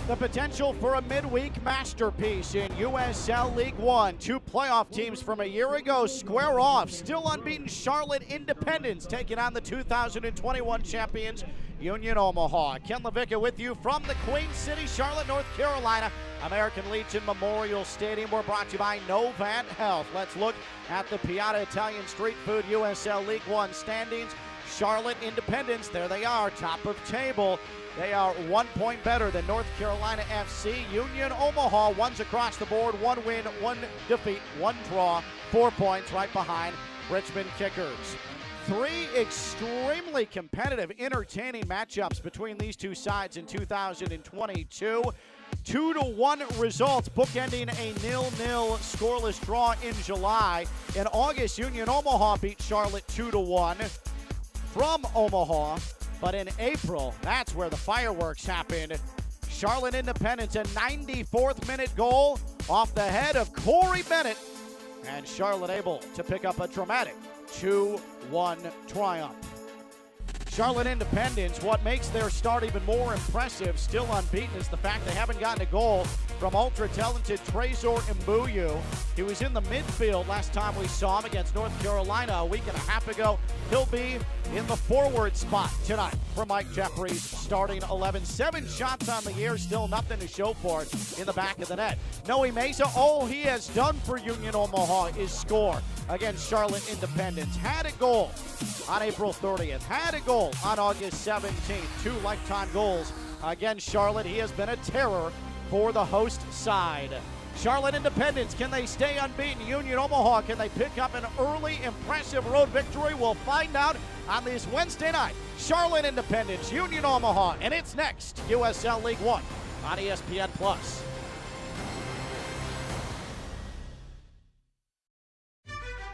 The potential for a midweek masterpiece in USL League One. Two playoff teams from a year ago square off. Still unbeaten Charlotte Independence taking on the 2021 champions Union Omaha. Ken Levicka with you from the Queen City, Charlotte, North Carolina. American Legion Memorial Stadium. We're brought to you by Novant Health. Let's look at the Piatta Italian Street Food USL League One standings. Charlotte Independence, there they are, top of table. They are 1 point better than North Carolina FC. Union Omaha, ones across the board, 1 win, 1 defeat, 1 draw, 4 points right behind Richmond Kickers. 3 extremely competitive, entertaining matchups between these two sides in 2022. 2-1 results, bookending a 0-0 scoreless draw in July. In August, Union Omaha beat Charlotte 2-1 from Omaha. But in April, that's where the fireworks happened. Charlotte Independence, a 94th minute goal off the head of Corey Bennett. And Charlotte able to pick up a dramatic 2-1 triumph. Charlotte Independence, what makes their start even more impressive, still unbeaten, is the fact they haven't gotten a goal from ultra-talented Trezor Mbuyu. He was in the midfield last time we saw him against North Carolina a week and a half ago. He'll be in the forward spot tonight for Mike Jeffries' starting 11. 7 shots on the year, still nothing to show for it in the back of the net. Noe Mesa, all he has done for Union Omaha is score against Charlotte Independence. Had a goal on April 30th, had a goal on August 17th. 2 lifetime goals against Charlotte. He has been a terror for the host side. Charlotte Independence, can they stay unbeaten? Union Omaha, can they pick up an early impressive road victory? We'll find out on this Wednesday night. Charlotte Independence, Union Omaha, and it's next USL League One on ESPN+.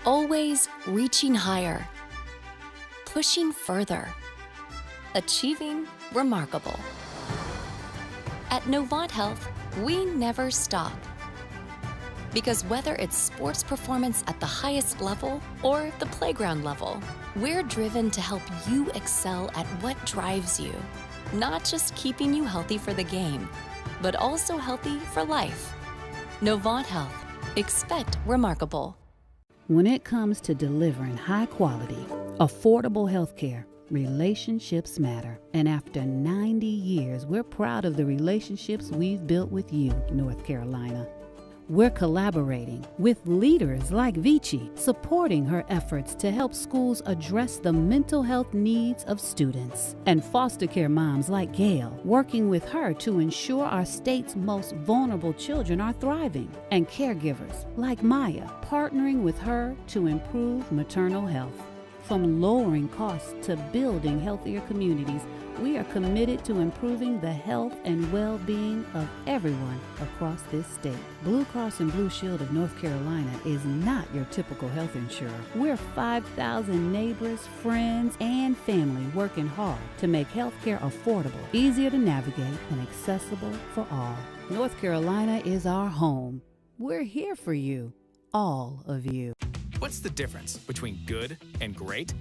Always reaching higher, pushing further, achieving remarkable. At Novant Health, we never stop. Because whether it's sports performance at the highest level or the playground level, we're driven to help you excel at what drives you. Not just keeping you healthy for the game, but also healthy for life. Novant Health. Expect remarkable. When it comes to delivering high quality, affordable health care, relationships matter. And after 90 years, we're proud of the relationships we've built with you, North Carolina. We're collaborating with leaders like Vici, supporting her efforts to help schools address the mental health needs of students, and foster care moms like Gail, working with her to ensure our state's most vulnerable children are thriving, and caregivers like Maya, partnering with her to improve maternal health. From lowering costs to building healthier communities, we are committed to improving the health and well-being of everyone across this state. Blue Cross and Blue Shield of North Carolina is not your typical health insurer. We're 5,000 neighbors, friends, and family working hard to make healthcare affordable, easier to navigate, and accessible for all. North Carolina is our home. We're here for you, all of you. What's the difference between good and great?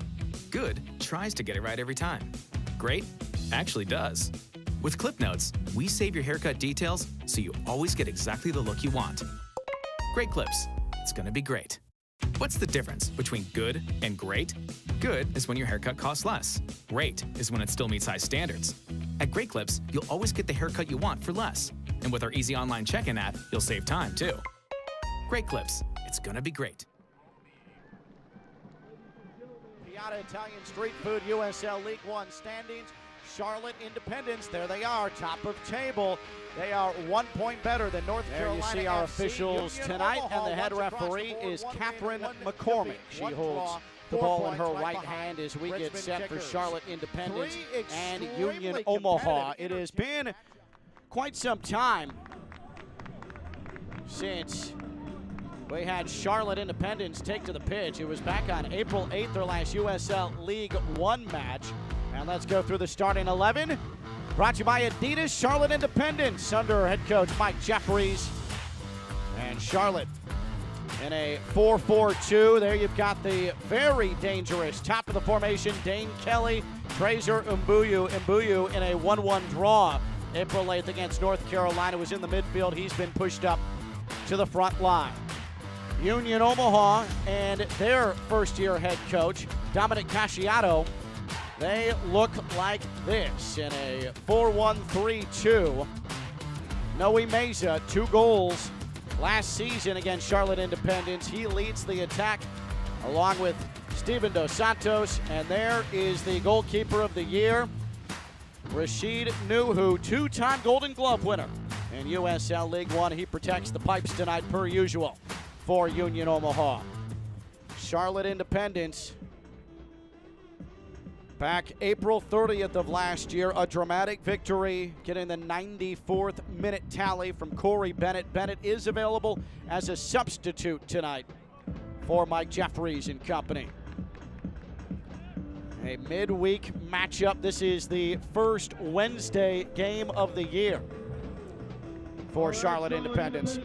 Good tries to get it right every time. Great actually does. With Clip Notes, we save your haircut details so you always get exactly the look you want. Great Clips. It's gonna be great. What's the difference between good and great? Good is when your haircut costs less. Great is when it still meets high standards. At Great Clips, you'll always get the haircut you want for less. And with our easy online check-in app, you'll save time too. Great Clips. It's gonna be great. Piatta Italian Street Food USL League One standings. Charlotte Independence, there they are, top of table. They are 1 point better than North Carolina. There you see our officials tonight, and the head referee is Catherine McCormick. She holds the ball in her right hand as we get set for Charlotte Independence and Union Omaha. It has been quite some time since we had Charlotte Independence take to the pitch. It was back on April 8th, their last USL League One match. And let's go through the starting 11. Brought to you by Adidas. Charlotte Independence under head coach Mike Jeffries. And Charlotte in a 4-4-2. There you've got the very dangerous top of the formation, Dane Kelly, Trezor Mbuyu in a 1-1 draw April 8th against North Carolina was in the midfield. He's been pushed up to the front line. Union Omaha and their first-year head coach, Dominic Casciato, they look like this in a 4-1-3-2. Noe Meza, 2 goals last season against Charlotte Independence. He leads the attack along with Steven Dos Santos, and there is the goalkeeper of the year, Rashid Nuhu, 2-time Golden Glove winner in USL League One. He protects the pipes tonight per usual for Union Omaha. Charlotte Independence, back April 30th of last year, a dramatic victory, getting the 94th minute tally from Corey Bennett. Bennett is available as a substitute tonight for Mike Jeffries and company. A midweek matchup. This is the first Wednesday game of the year for Charlotte Independence.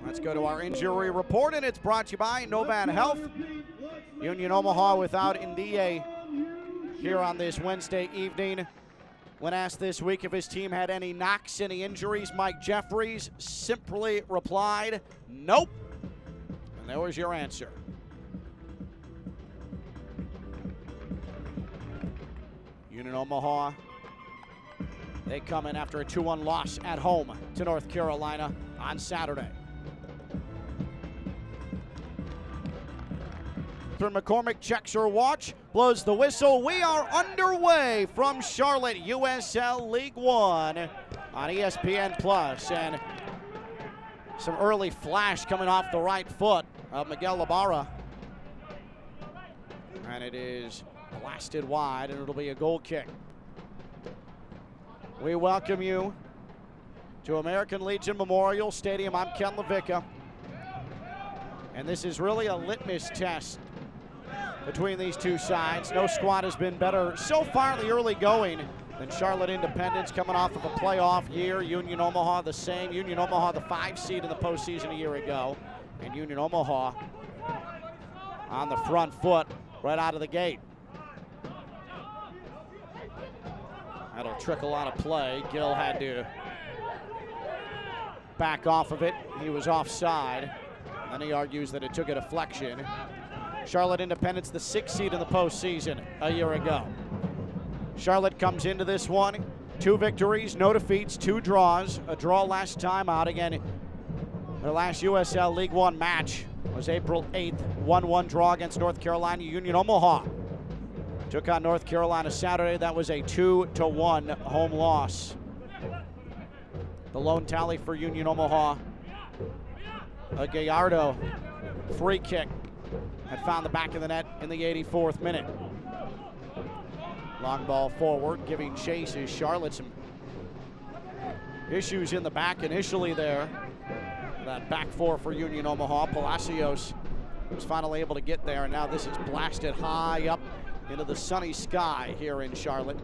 Let's go to our injury report, and it's brought to you by Novan Health. Union Omaha without Ndie here on this Wednesday evening. When asked this week if his team had any knocks, any injuries, Mike Jeffries simply replied, nope. And there was your answer. Union Omaha, they come in after a 2-1 loss at home to North Carolina on Saturday. McCormick checks her watch, blows the whistle. We are underway from Charlotte, USL League One on ESPN Plus, and some early flash coming off the right foot of Miguel Ibarra, and it is blasted wide, and it'll be a goal kick. We welcome you to American Legion Memorial Stadium. I'm Ken LaVicka, and this is really a litmus test between these two sides. No squad has been better so far in the early going than Charlotte Independence, coming off of a playoff year. Union Omaha the same. Union Omaha the 5 seed in the postseason a year ago, and Union Omaha on the front foot right out of the gate. That'll trickle out of play. Gill had to back off of it. He was offside. And then he argues that it took a deflection. Charlotte Independence, the 6th seed in the postseason a year ago. Charlotte comes into this one, 2 victories, no defeats, 2 draws. A draw last time out. Again, their last USL League One match was April 8th, 1-1 draw against North Carolina. Union Omaha took on North Carolina Saturday. That was a 2-1 home loss. The lone tally for Union Omaha, a Gallardo free kick had found the back of the net in the 84th minute. Long ball forward, giving chase is Charlotte. Some issues in the back initially there. That back 4 for Union Omaha. Palacios was finally able to get there, and now this is blasted high up into the sunny sky here in Charlotte.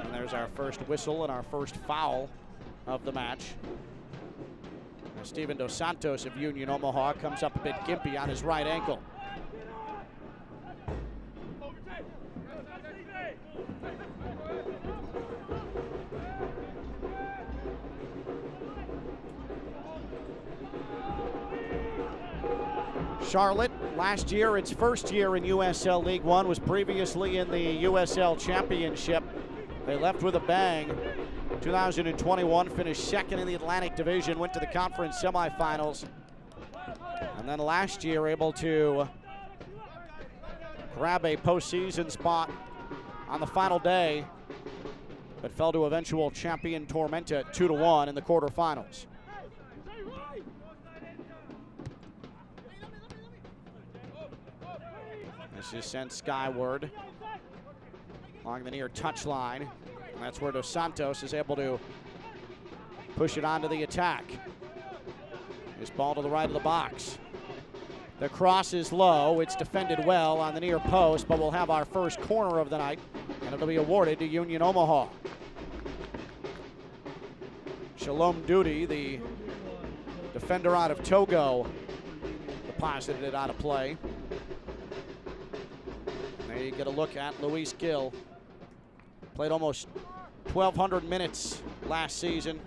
And there's our first whistle and our first foul of the match. Steven Dos Santos of Union Omaha comes up a bit gimpy on his right ankle. Charlotte, last year, its first year in USL League One, was previously in the USL Championship. They left with a bang. 2021, finished 2nd in the Atlantic Division, went to the conference semifinals. And then last year, able to grab a postseason spot on the final day, but fell to eventual champion Tormenta 2-1 in the quarterfinals. This is sent skyward along the near touchline. And that's where Dos Santos is able to push it onto the attack. His ball to the right of the box. The cross is low. It's defended well on the near post, but we'll have our first corner of the night, and it'll be awarded to Union Omaha. Shalom Duty, the defender out of Togo, deposited it out of play. We get a look at Luis Gil. Played almost 1,200 minutes last season.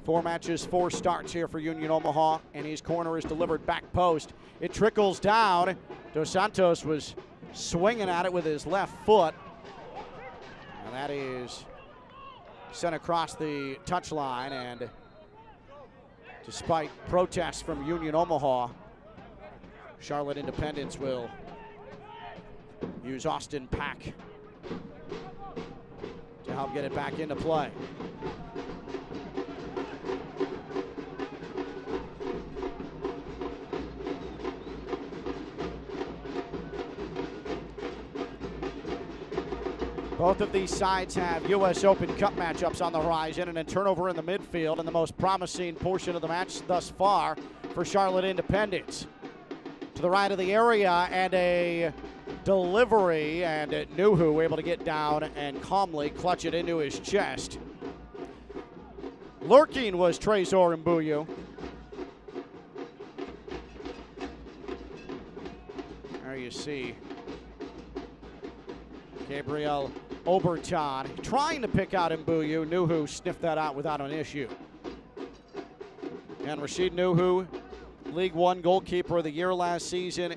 4 matches, 4 starts here for Union Omaha, and his corner is delivered back post. It trickles down. Dos Santos was swinging at it with his left foot, and that is sent across the touchline, and despite protests from Union Omaha, Charlotte Independence will use Austin Pack to help get it back into play. Both of these sides have U.S. Open Cup matchups on the horizon, and a turnover in the midfield, and the most promising portion of the match thus far for Charlotte Independence. To the right of the area, and a delivery, and Nuhu able to get down and calmly clutch it into his chest. Lurking was Trezor Mbuyu. There you see Gabriel Oberton trying to pick out Mbuyu. Nuhu sniffed that out without an issue. And Rashid Nuhu, League One goalkeeper of the year last season,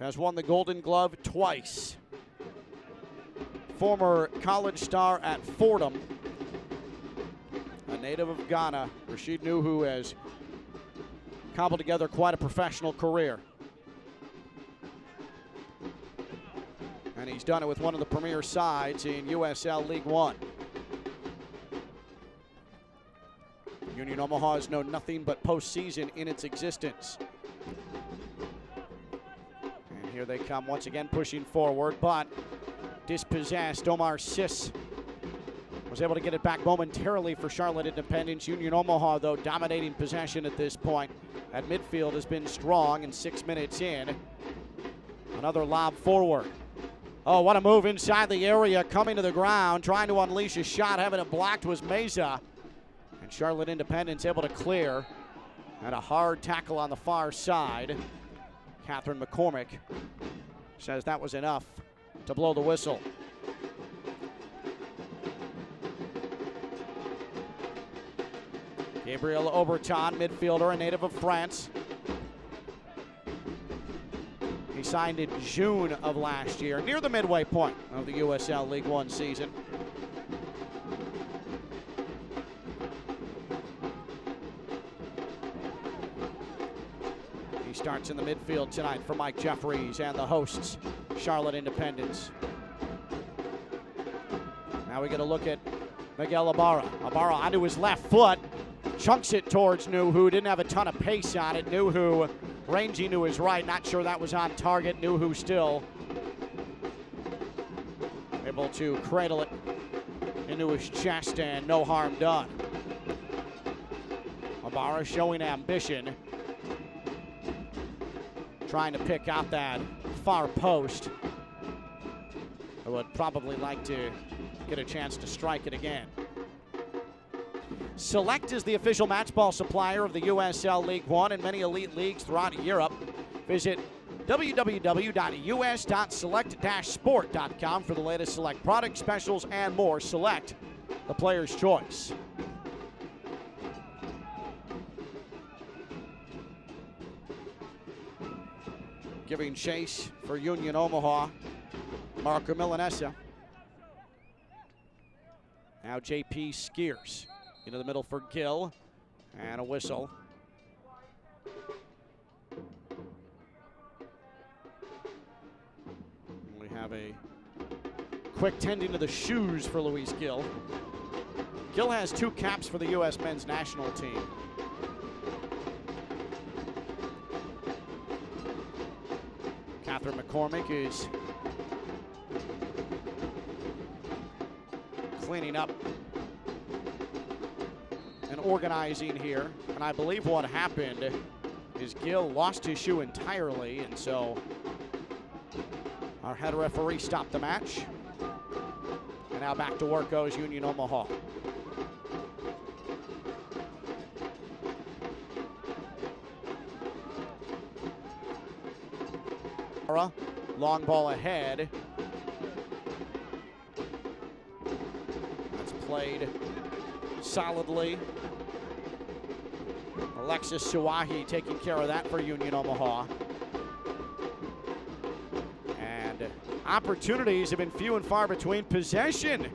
has won the Golden Glove twice. Former college star at Fordham, a native of Ghana, Rashid Nuhu has cobbled together quite a professional career. And he's done it with one of the premier sides in USL League One. Union Omaha has known nothing but postseason in its existence. And here they come once again pushing forward, but dispossessed. Omar Sis was able to get it back momentarily for Charlotte Independence. Union Omaha, though, dominating possession at this point. At midfield has been strong, and 6 minutes in, another lob forward. Oh, what a move inside the area, coming to the ground, trying to unleash a shot. Having it blocked was Meza. And Charlotte Independence able to clear. And a hard tackle on the far side. Catherine McCormick says that was enough to blow the whistle. Gabriel Oberton, midfielder, a native of France. He signed in June of last year, near the midway point of the USL League One season. He starts in the midfield tonight for Mike Jeffries and the hosts, Charlotte Independence. Now we get a look at Miguel Ibarra. Ibarra onto his left foot, chunks it towards Nuhu, didn't have a ton of pace on it. Nuhu ranging to his right, not sure that was on target. Nuhu still able to cradle it into his chest, and no harm done. Ibarra showing ambition, trying to pick out that far post. I would probably like to get a chance to strike it again. Select is the official match ball supplier of the USL League One and many elite leagues throughout Europe. Visit www.us.select-sport.com for the latest Select product specials and more. Select, the player's choice. Giving chase for Union Omaha, Marco Milanesa. Now JP Skiers into the middle for Gill, and a whistle. We have a quick tending to the shoes for Luis Gil. Gil has 2 caps for the U.S. men's national team. Catherine McCormick is cleaning up and organizing here, and I believe what happened is Gil lost his shoe entirely, and so our head referee stopped the match, and now back to work goes Union Omaha. Long ball ahead. That's played solidly. Alexis Suwahi taking care of that for Union Omaha. And opportunities have been few and far between. Possession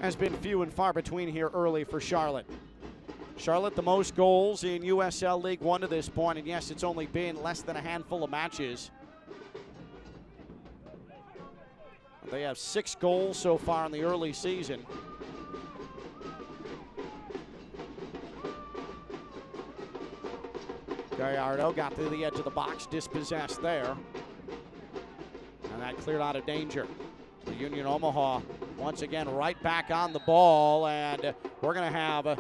has been few and far between here early for Charlotte. Charlotte, the most goals in USL League One to this point, and yes, it's only been less than a handful of matches. They have 6 goals so far in the early season. Gallardo got to the edge of the box, dispossessed there. And that cleared out of danger. The Union Omaha once again right back on the ball, and we're going to have a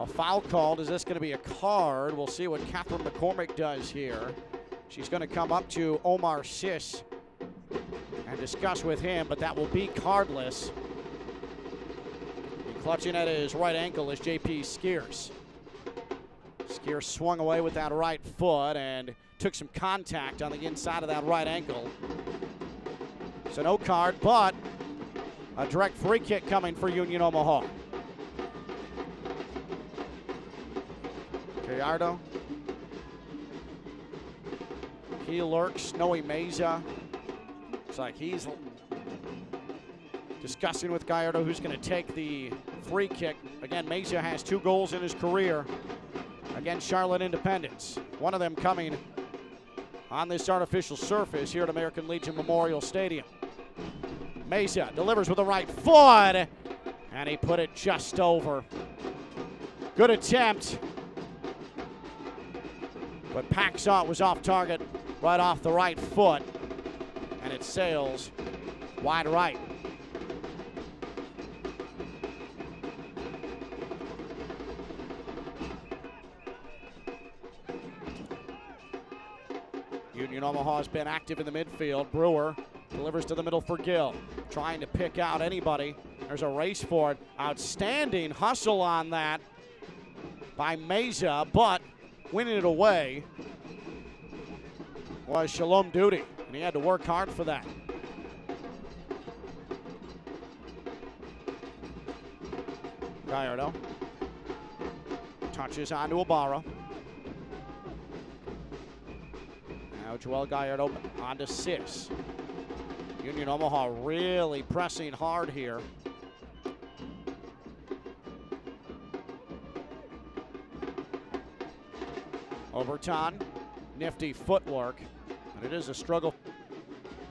foul called. Is this going to be a card? We'll see what Catherine McCormick does here. She's going to come up to Omar Sis and discuss with him, but that will be cardless. And clutching at his right ankle is J.P. Skiers. Skiers swung away with that right foot and took some contact on the inside of that right ankle. So no card, but a direct free kick coming for Union Omaha. Gallardo. He lurks. Noe Meza. Looks like he's discussing with Gallardo who's going to take the free kick. Again, Meza has 2 goals in his career against Charlotte Independence. One of them coming on this artificial surface here at American Legion Memorial Stadium. Meza delivers with the right foot, and he put it just over. Good attempt, but Paxont was off target right off the right foot, and it sails wide right. Union Omaha has been active in the midfield. Brewer delivers to the middle for Gill, trying to pick out anybody. There's a race for it. Outstanding hustle on that by Meza, but winning it away was Shalom Duty, and he had to work hard for that. Gallardo touches onto Ibarra. Now Joel Gallardo onto Sis. Union Omaha really pressing hard here. Overton, nifty footwork, but it is a struggle.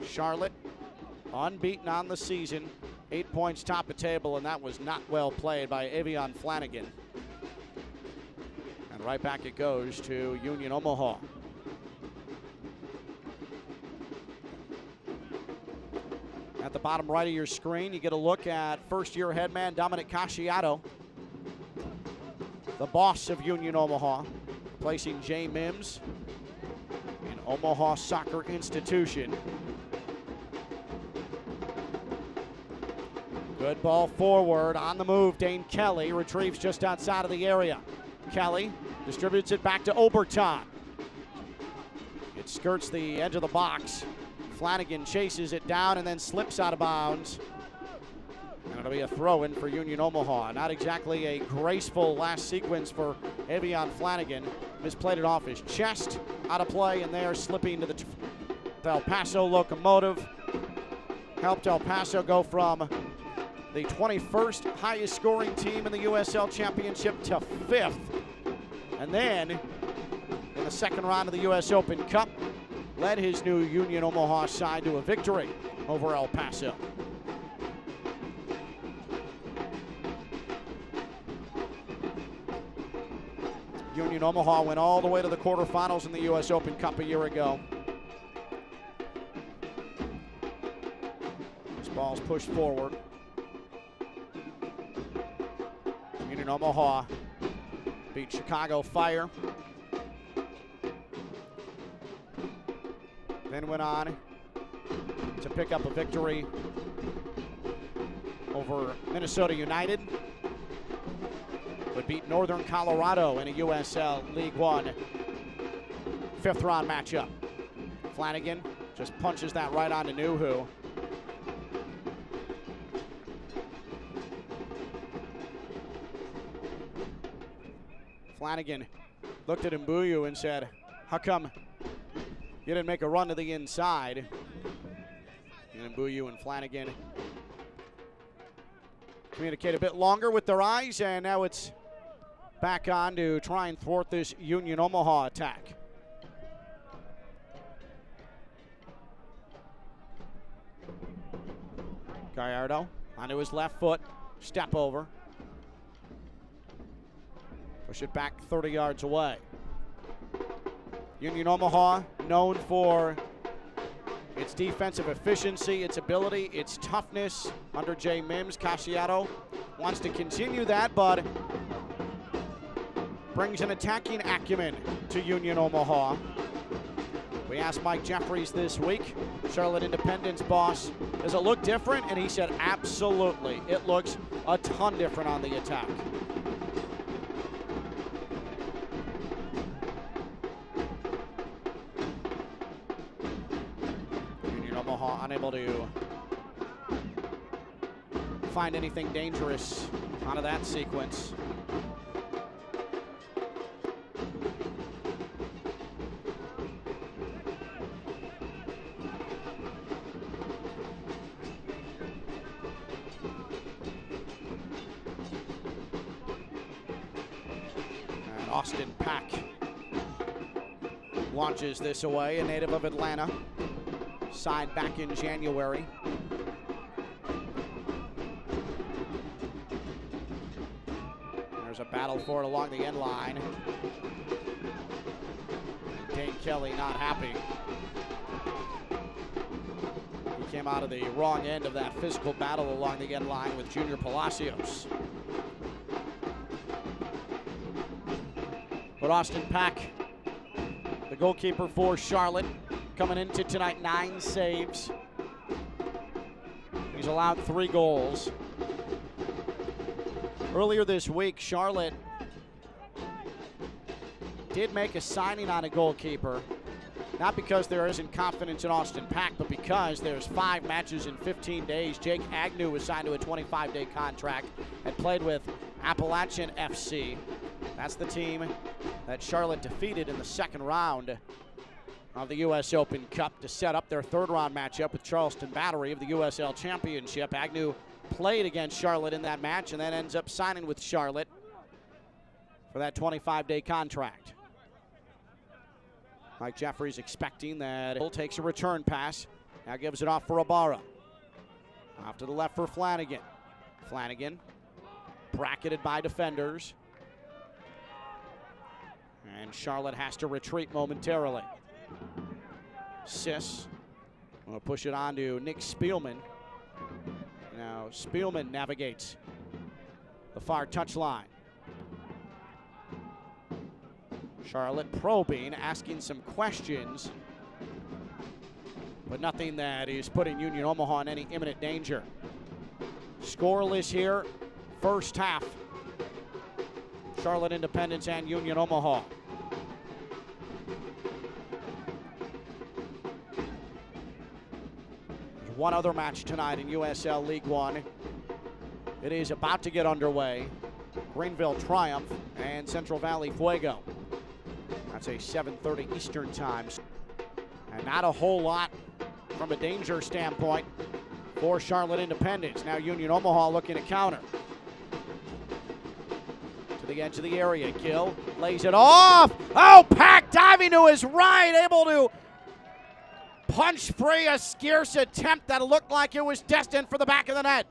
Charlotte, unbeaten on the season, 8 points top of table, and that was not well played by Evian Flanagan. And right back it goes to Union Omaha. At the bottom right of your screen, you get a look at first-year headman Dominic Casciato, the boss of Union Omaha, replacing Jay Mims in Omaha Soccer Institution. Good ball forward, on the move, Dane Kelly retrieves just outside of the area. Kelly distributes it back to Oberton. It skirts the edge of the box. Flanagan chases it down and then slips out of bounds. And it'll be a throw-in for Union Omaha. Not exactly a graceful last sequence for Evian Flanagan. Misplayed it off his chest, out of play, and there slipping to the El Paso Locomotive. Helped El Paso go from the 21st highest scoring team in the USL Championship to 5th. And then, in the second round of the US Open Cup, led his new Union Omaha side to a victory over El Paso. Union Omaha went all the way to the quarterfinals in the US Open Cup a year ago. This ball's pushed forward. Union Omaha beat Chicago Fire. Then went on to pick up a victory over Minnesota United. Would beat Northern Colorado in a USL League One 5th round matchup. Flanagan Just punches that right onto Nuhu. Flanagan looked at Mbuyu and said, how come you didn't make a run to the inside? And Mbuyu and Flanagan communicate a bit longer with their eyes, and now it's back on to try and thwart this Union Omaha attack. Gallardo onto his left foot, step over. Push it back 30 yards away. Union Omaha, known for its defensive efficiency, its ability, its toughness under Jay Mims. Casciato wants to continue that, but brings an attacking acumen to Union Omaha. We asked Mike Jeffries this week, Charlotte Independence boss, does it look different? And he said, absolutely. It looks a ton different on the attack. Union Omaha unable to find anything dangerous out of that sequence. Austin Pack launches this away, a native of Atlanta, signed back in January. There's a battle for it along the end line. Dane Kelly not happy. He came out of the wrong end of that physical battle along the end line with Junior Palacios. But Austin Pack, the goalkeeper for Charlotte, coming into tonight, 9 saves. He's allowed 3 goals. Earlier this week, Charlotte did make a signing on a goalkeeper, not because there isn't confidence in Austin Pack, but because there's 5 matches in 15 days. Jake Agnew was signed to a 25-day contract and played with Appalachian FC. That's the team that Charlotte defeated in the second round of the U.S. Open Cup to set up their third-round matchup with Charleston Battery of the USL Championship. Agnew played against Charlotte in that match and then ends up signing with Charlotte for that 25-day contract. Mike Jeffries expecting that Hill takes a return pass. Now gives it off for Ibarra. Off to the left for Flanagan. Flanagan bracketed by defenders. And Charlotte has to retreat momentarily. Sis will push it on to Nick Spielman. Now Spielman navigates the far touchline. Charlotte probing, asking some questions, but nothing that is putting Union Omaha in any imminent danger. Scoreless here, first half. Charlotte Independence and Union Omaha. There's one other match tonight in USL League One. It is about to get underway. Greenville Triumph and Central Valley Fuego. That's a 7:30 Eastern time. And not a whole lot from a danger standpoint for Charlotte Independence. Now Union Omaha looking to counter. To the edge of the area, Gill lays it off. Oh, Pack diving to his right, able to punch free a scarce attempt that looked like it was destined for the back of the net.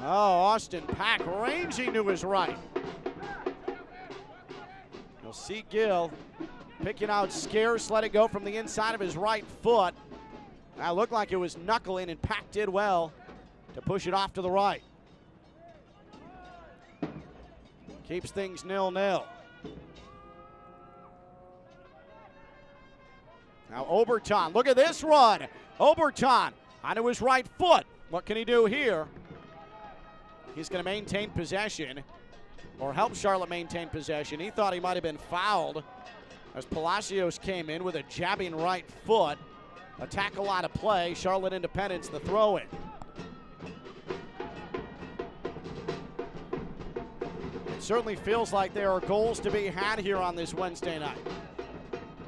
Oh, Austin Pack ranging to his right. You'll see Gill picking out scarce, let it go from the inside of his right foot. That looked like it was knuckling, and Pack did well to push it off to the right. Keeps things 0-0. Now Oberton, look at this run. Oberton onto his right foot. What can he do here? He's going to maintain possession, or help Charlotte maintain possession. He thought he might have been fouled as Palacios came in with a jabbing right foot. A tackle out of play. Charlotte Independence the throw-in. It certainly feels like there are goals to be had here on this Wednesday night.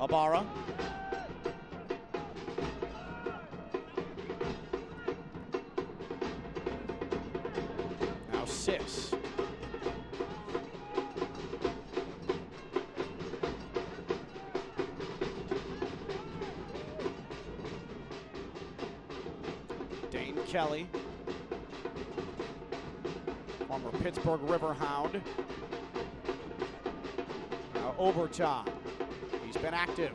Ibarra. Now Sis. Dane Kelly, former Pittsburgh Riverhound. Now Oberton. He's been active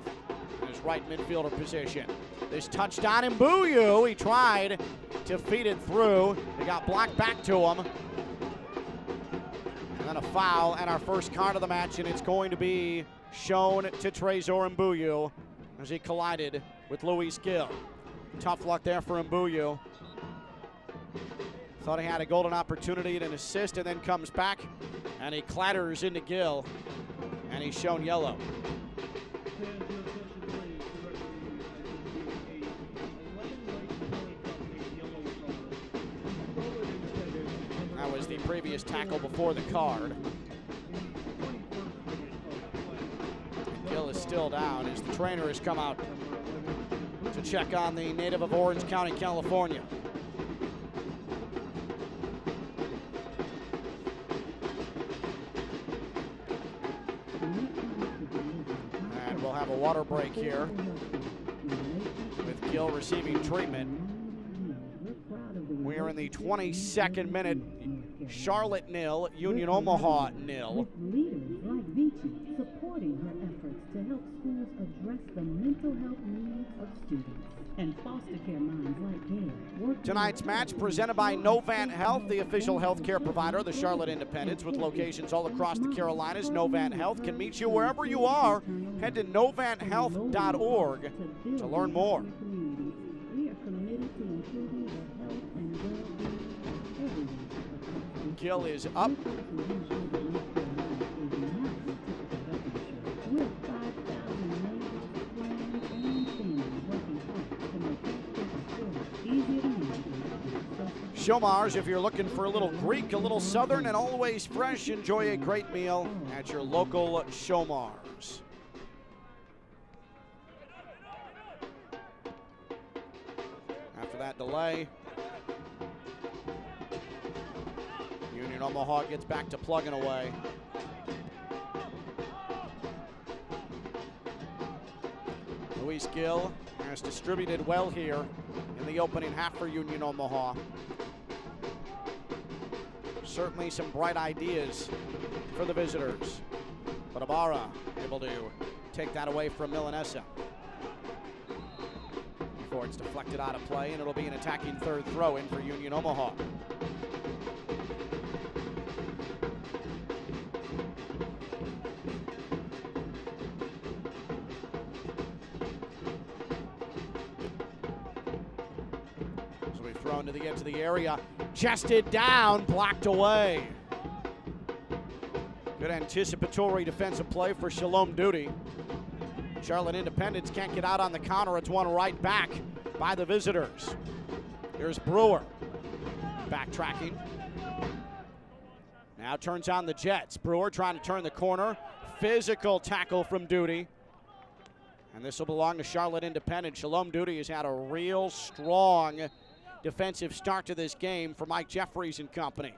in his right midfielder position. This touchdown in Mbuyu. He tried to feed it through. They got blocked back to him. And then a foul and our first card of the match, and it's going to be shown to Trezor Mbuyu as he collided with Luis Gil. Tough luck there for Mbuyu. Thought he had a golden opportunity and an assist, and then comes back and he clatters into Gil, and he's shown yellow. That was the previous tackle before the card. Gil is still down as the trainer has come out to check on the native of Orange County, California. And we'll have a water break here with Gil receiving treatment. We are in the 22nd minute. Charlotte 0, Union Omaha 0. Leaders like Vici supporting her efforts to help schools address the mental health needs of students. And foster care minds like Gail. Tonight's match presented by Novant Health, the official healthcare provider of the Charlotte Independence, with locations all across the Carolinas. Novant Health can meet you wherever you are. Head to novanthealth.org to learn more. We are committed to improving the health and well-being of everyone. Gil is up. Shomars, if you're looking for a little Greek, a little Southern, and always fresh, enjoy a great meal at your local Shomars. After that delay, Union Omaha gets back to plugging away. Luis Gil has distributed well here in the opening half for Union Omaha. Certainly some bright ideas for the visitors, but Ibarra able to take that away from Milanesa before it's deflected out of play, and it'll be an attacking third throw in for Union Omaha. So we've thrown to the edge of the area. Chested down, blocked away. Good anticipatory defensive play for Shalom Duty. Charlotte Independence can't get out on the counter. It's one right back by the visitors. Here's Brewer, backtracking. Now turns on the Jets. Brewer trying to turn the corner. Physical tackle from Duty. And this will belong to Charlotte Independence. Shalom Duty has had a real strong defensive start to this game for Mike Jeffries and company.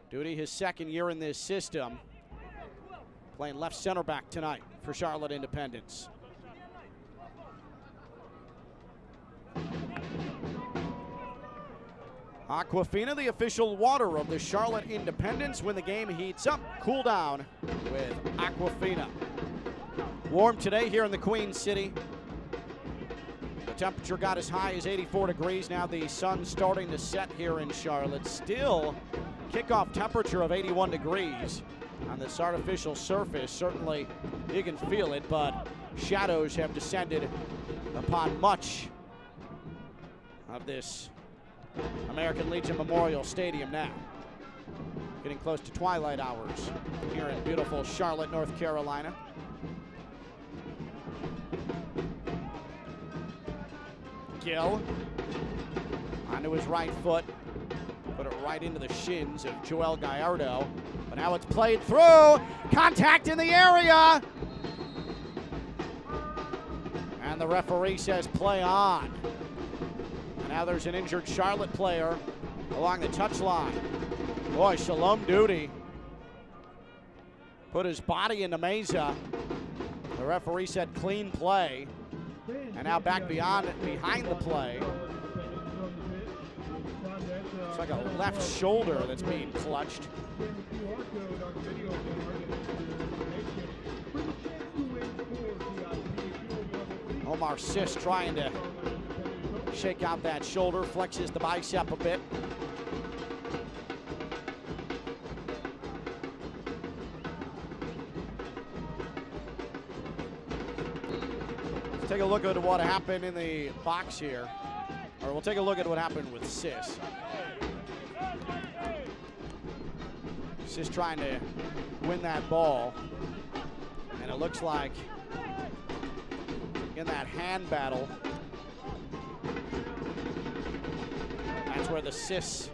Duty, his second year in this system, playing left center back tonight for Charlotte Independence. Aquafina, the official water of the Charlotte Independence. When the game heats up, cool down with Aquafina. Warm today here in the Queen City. The temperature got as high as 84 degrees. Now the sun starting to set here in Charlotte. Still kickoff temperature of 81 degrees on this artificial surface. Certainly you can feel it, but shadows have descended upon much of this American Legion Memorial Stadium now. Getting close to twilight hours here in beautiful Charlotte, North Carolina. Gill onto his right foot. Put it right into the shins of Joel Gallardo. But now it's played through. Contact in the area. And the referee says play on. And now there's an injured Charlotte player along the touchline. Boy, Shalom Duty put his body into Meza. The referee said clean play. And now back behind the play. It's like a left shoulder that's being clutched. Omar Sis trying to shake out that shoulder, flexes the bicep a bit. Let's take a look at what happened in the box here. Or we'll take a look at what happened with Sis. Sis trying to win that ball. And it looks like in that hand battle, that's where the Sis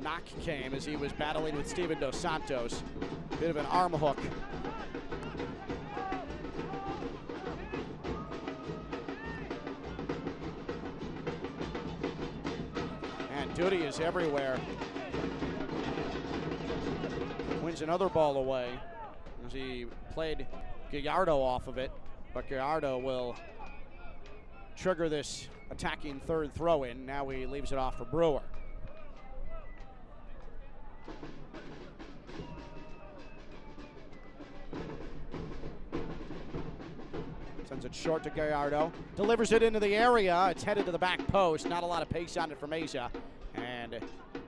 knock came as he was battling with Steven Dos Santos. Bit of an arm hook. And Duty is everywhere. Wins another ball away as he played Gallardo off of it, but Gallardo will trigger this attacking third throw-in. Now he leaves it off for Brewer. Sends it short to Gallardo. Delivers it into the area. It's headed to the back post. Not a lot of pace on it from Meza. And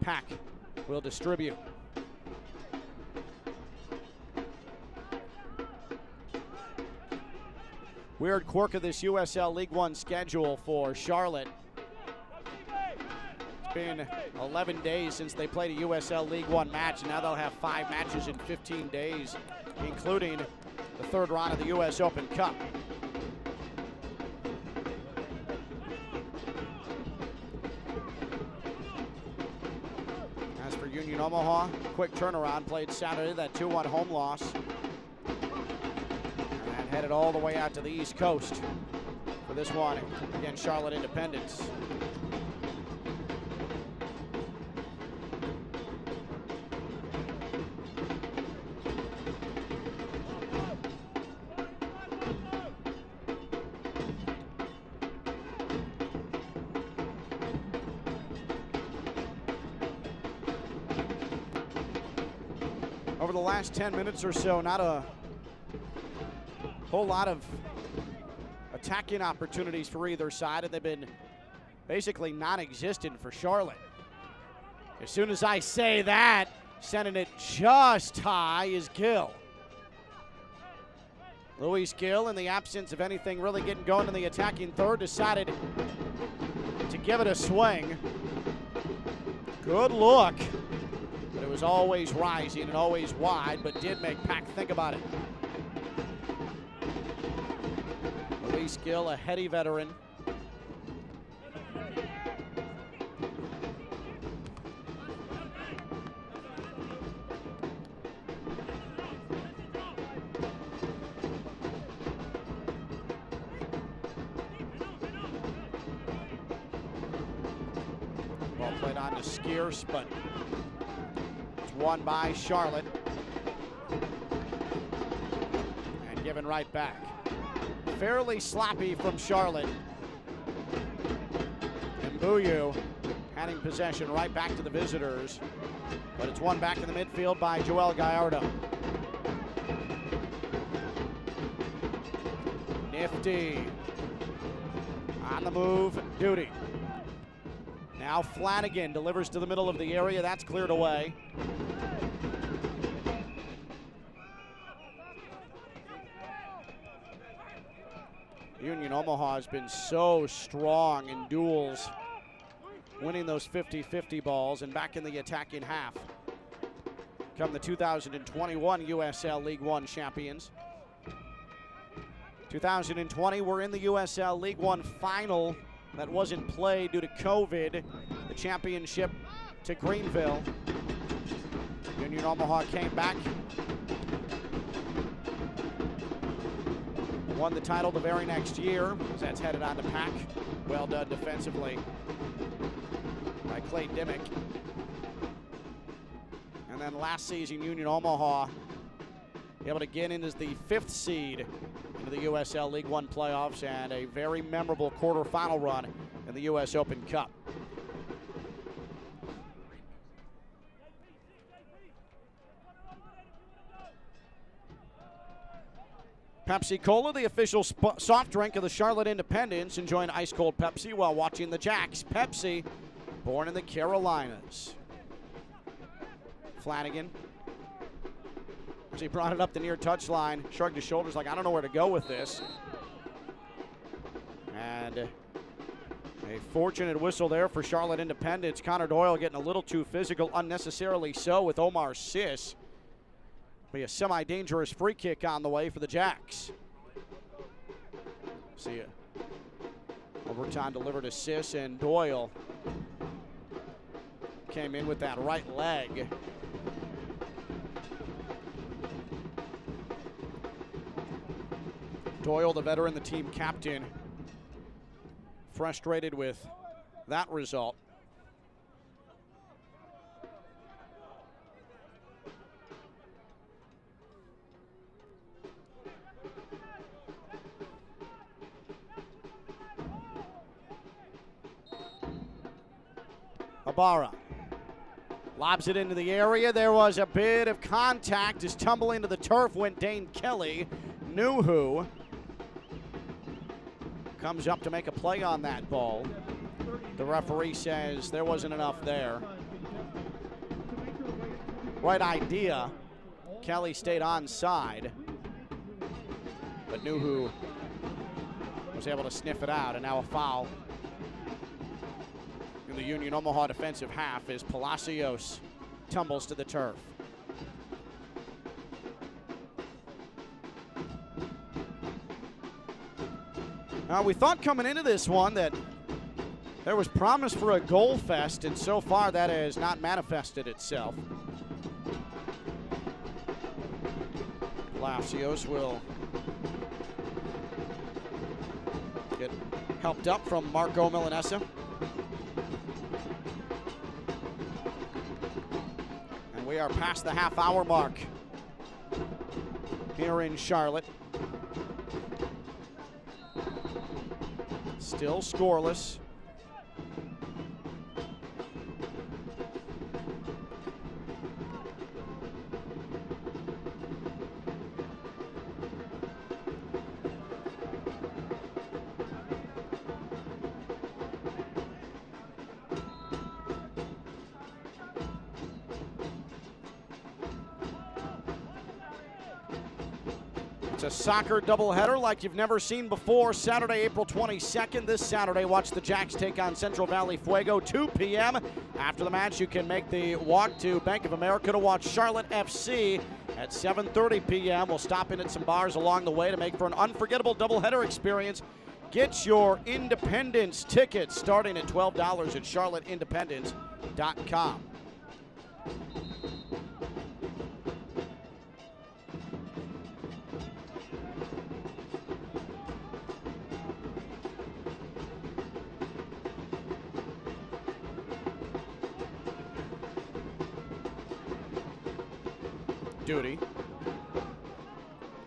Pack will distribute. Weird quirk of this USL League One schedule for Charlotte. It's been 11 days since they played a USL League One match, and now they'll have 5 matches in 15 days, including the third round of the US Open Cup. As for Union Omaha, quick turnaround, played Saturday, that 2-1 home loss. Headed all the way out to the East Coast for this one against Charlotte Independence. Over the last 10 minutes or so, not a whole lot of attacking opportunities for either side, and they've been basically non-existent for Charlotte. As soon as I say that, sending it just high is Gill. Luis Gill, in the absence of anything really getting going in the attacking third, decided to give it a swing. Good look, but it was always rising and always wide, but did make Pack think about it. Luis Gill, a heady veteran. Ball played on to Skeers, but it's won by Charlotte. And given right back. Fairly sloppy from Charlotte. And Mbuyu handing possession right back to the visitors. But it's won back in the midfield by Joel Gallardo. Nifty. On the move, Duty. Now Flanagan delivers to the middle of the area. That's cleared away. Union Omaha has been so strong in duels, winning those 50-50 balls and back in the attacking half. become the 2021 USL League One champions. 2020, we're in the USL League One final that wasn't played due to COVID. The championship to Greenville. Union Omaha came back, won the title the very next year, as that's headed on to Pack. Well done defensively by Clay Dimmick. And then last season, Union Omaha able to get in as the 5th seed into the USL League One playoffs and a very memorable quarterfinal run in the US Open Cup. Pepsi Cola, the official soft drink of the Charlotte Independents, enjoying ice cold Pepsi while watching the Jacks. Pepsi, born in the Carolinas. Flanagan, as he brought it up the near touchline, shrugged his shoulders like, I don't know where to go with this. And a fortunate whistle there for Charlotte Independence. Connor Doyle getting a little too physical, unnecessarily so, with Omar Sis. Be a semi-dangerous free kick on the way for the Jacks. See ya. Overtime delivered to Sis, and Doyle came in with that right leg. Doyle, the veteran, the team captain, frustrated with that result. Ibarra lobs it into the area. There was a bit of contact as tumbling to the turf went Dane Kelly. Nuhu comes up to make a play on that ball. The referee says there wasn't enough there. Right idea. Kelly stayed onside, but Nuhu was able to sniff it out, and now a foul in the Union Omaha defensive half as Palacios tumbles to the turf. We thought coming into this one that there was promise for a goal fest, and so far that has not manifested itself. Palacios will get helped up from Marco Milanesa. And we are past the half-hour mark here in Charlotte. Still scoreless. It's a soccer doubleheader like you've never seen before. Saturday, April 22nd. This Saturday, watch the Jacks take on Central Valley Fuego, 2 p.m. After the match, you can make the walk to Bank of America to watch Charlotte FC at 7:30 p.m. We'll stop in at some bars along the way to make for an unforgettable doubleheader experience. Get your Independence tickets starting at $12 at charlotteindependence.com. Duty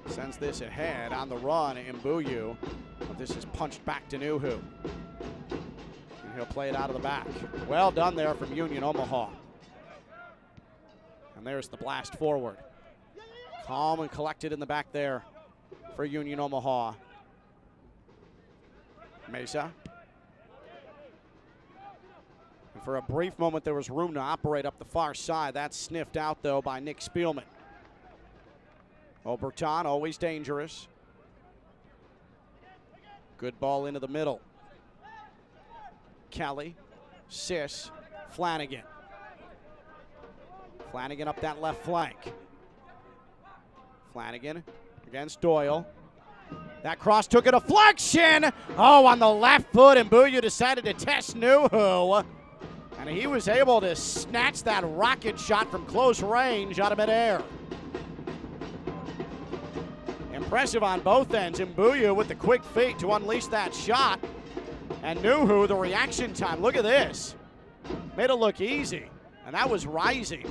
sends this ahead on the run. Mbuyu, but this is punched back to Nuhu, and he'll play it out of the back. Well done there from Union Omaha. And there's the blast forward. Calm and collected in the back there for Union Omaha. Mesa. And for a brief moment, there was room to operate up the far side. That's sniffed out, though, by Nick Spielman. Oberton, always dangerous. Good ball into the middle. Kelly, Sis, Flanagan. Flanagan up that left flank. Flanagan against Doyle. That cross took a deflection. Oh, on the left foot, and Mbuyu decided to test Nuhu. And he was able to snatch that rocket shot from close range out of midair. Impressive on both ends. Mbuyu with the quick feet to unleash that shot. And Nuhu, the reaction time, look at this. Made it look easy, and that was Rising.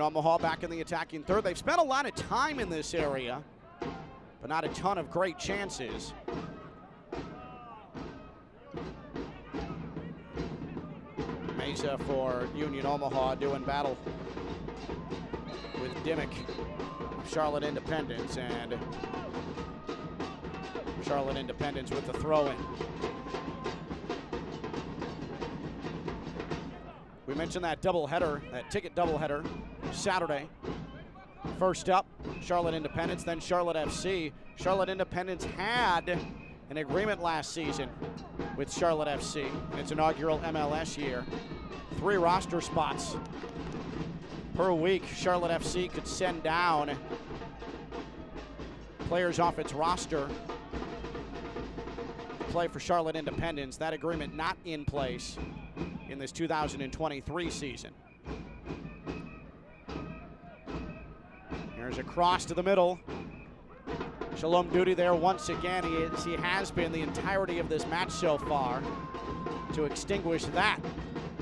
Omaha back in the attacking third. They've spent a lot of time in this area, but not a ton of great chances. Mesa for Union Omaha doing battle with Dimmick of Charlotte Independence, and Charlotte Independence with the throw-in. We mentioned that doubleheader, that ticket doubleheader, Saturday. First up, Charlotte Independence, then Charlotte FC. Charlotte Independence had an agreement last season with Charlotte FC in its inaugural MLS year. 3 roster spots per week. Charlotte FC could send down players off its roster to play for Charlotte Independence. That agreement not in place in this 2023 season. There's a cross to the middle. Shalom Duty there once again. He has been the entirety of this match so far to extinguish that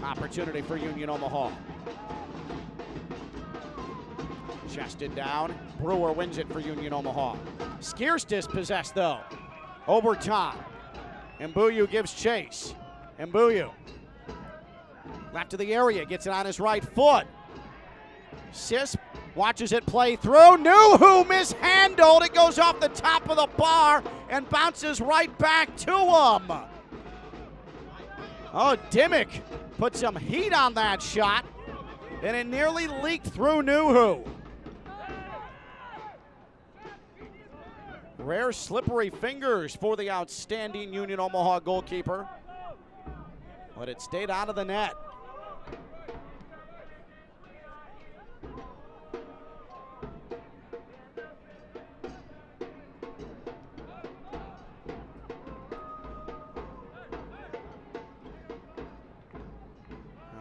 opportunity for Union Omaha. Chested down. Brewer wins it for Union Omaha. Skier's dispossessed though. Oberton. Mbuyu gives chase. Mbuyu. Left to the area, gets it on his right foot. Sisp watches it play through. Nuhu mishandled. It goes off the top of the bar and bounces right back to him. Oh, Dimmick put some heat on that shot, and it nearly leaked through Nuhu. Rare slippery fingers for the outstanding Union Omaha goalkeeper, but it stayed out of the net.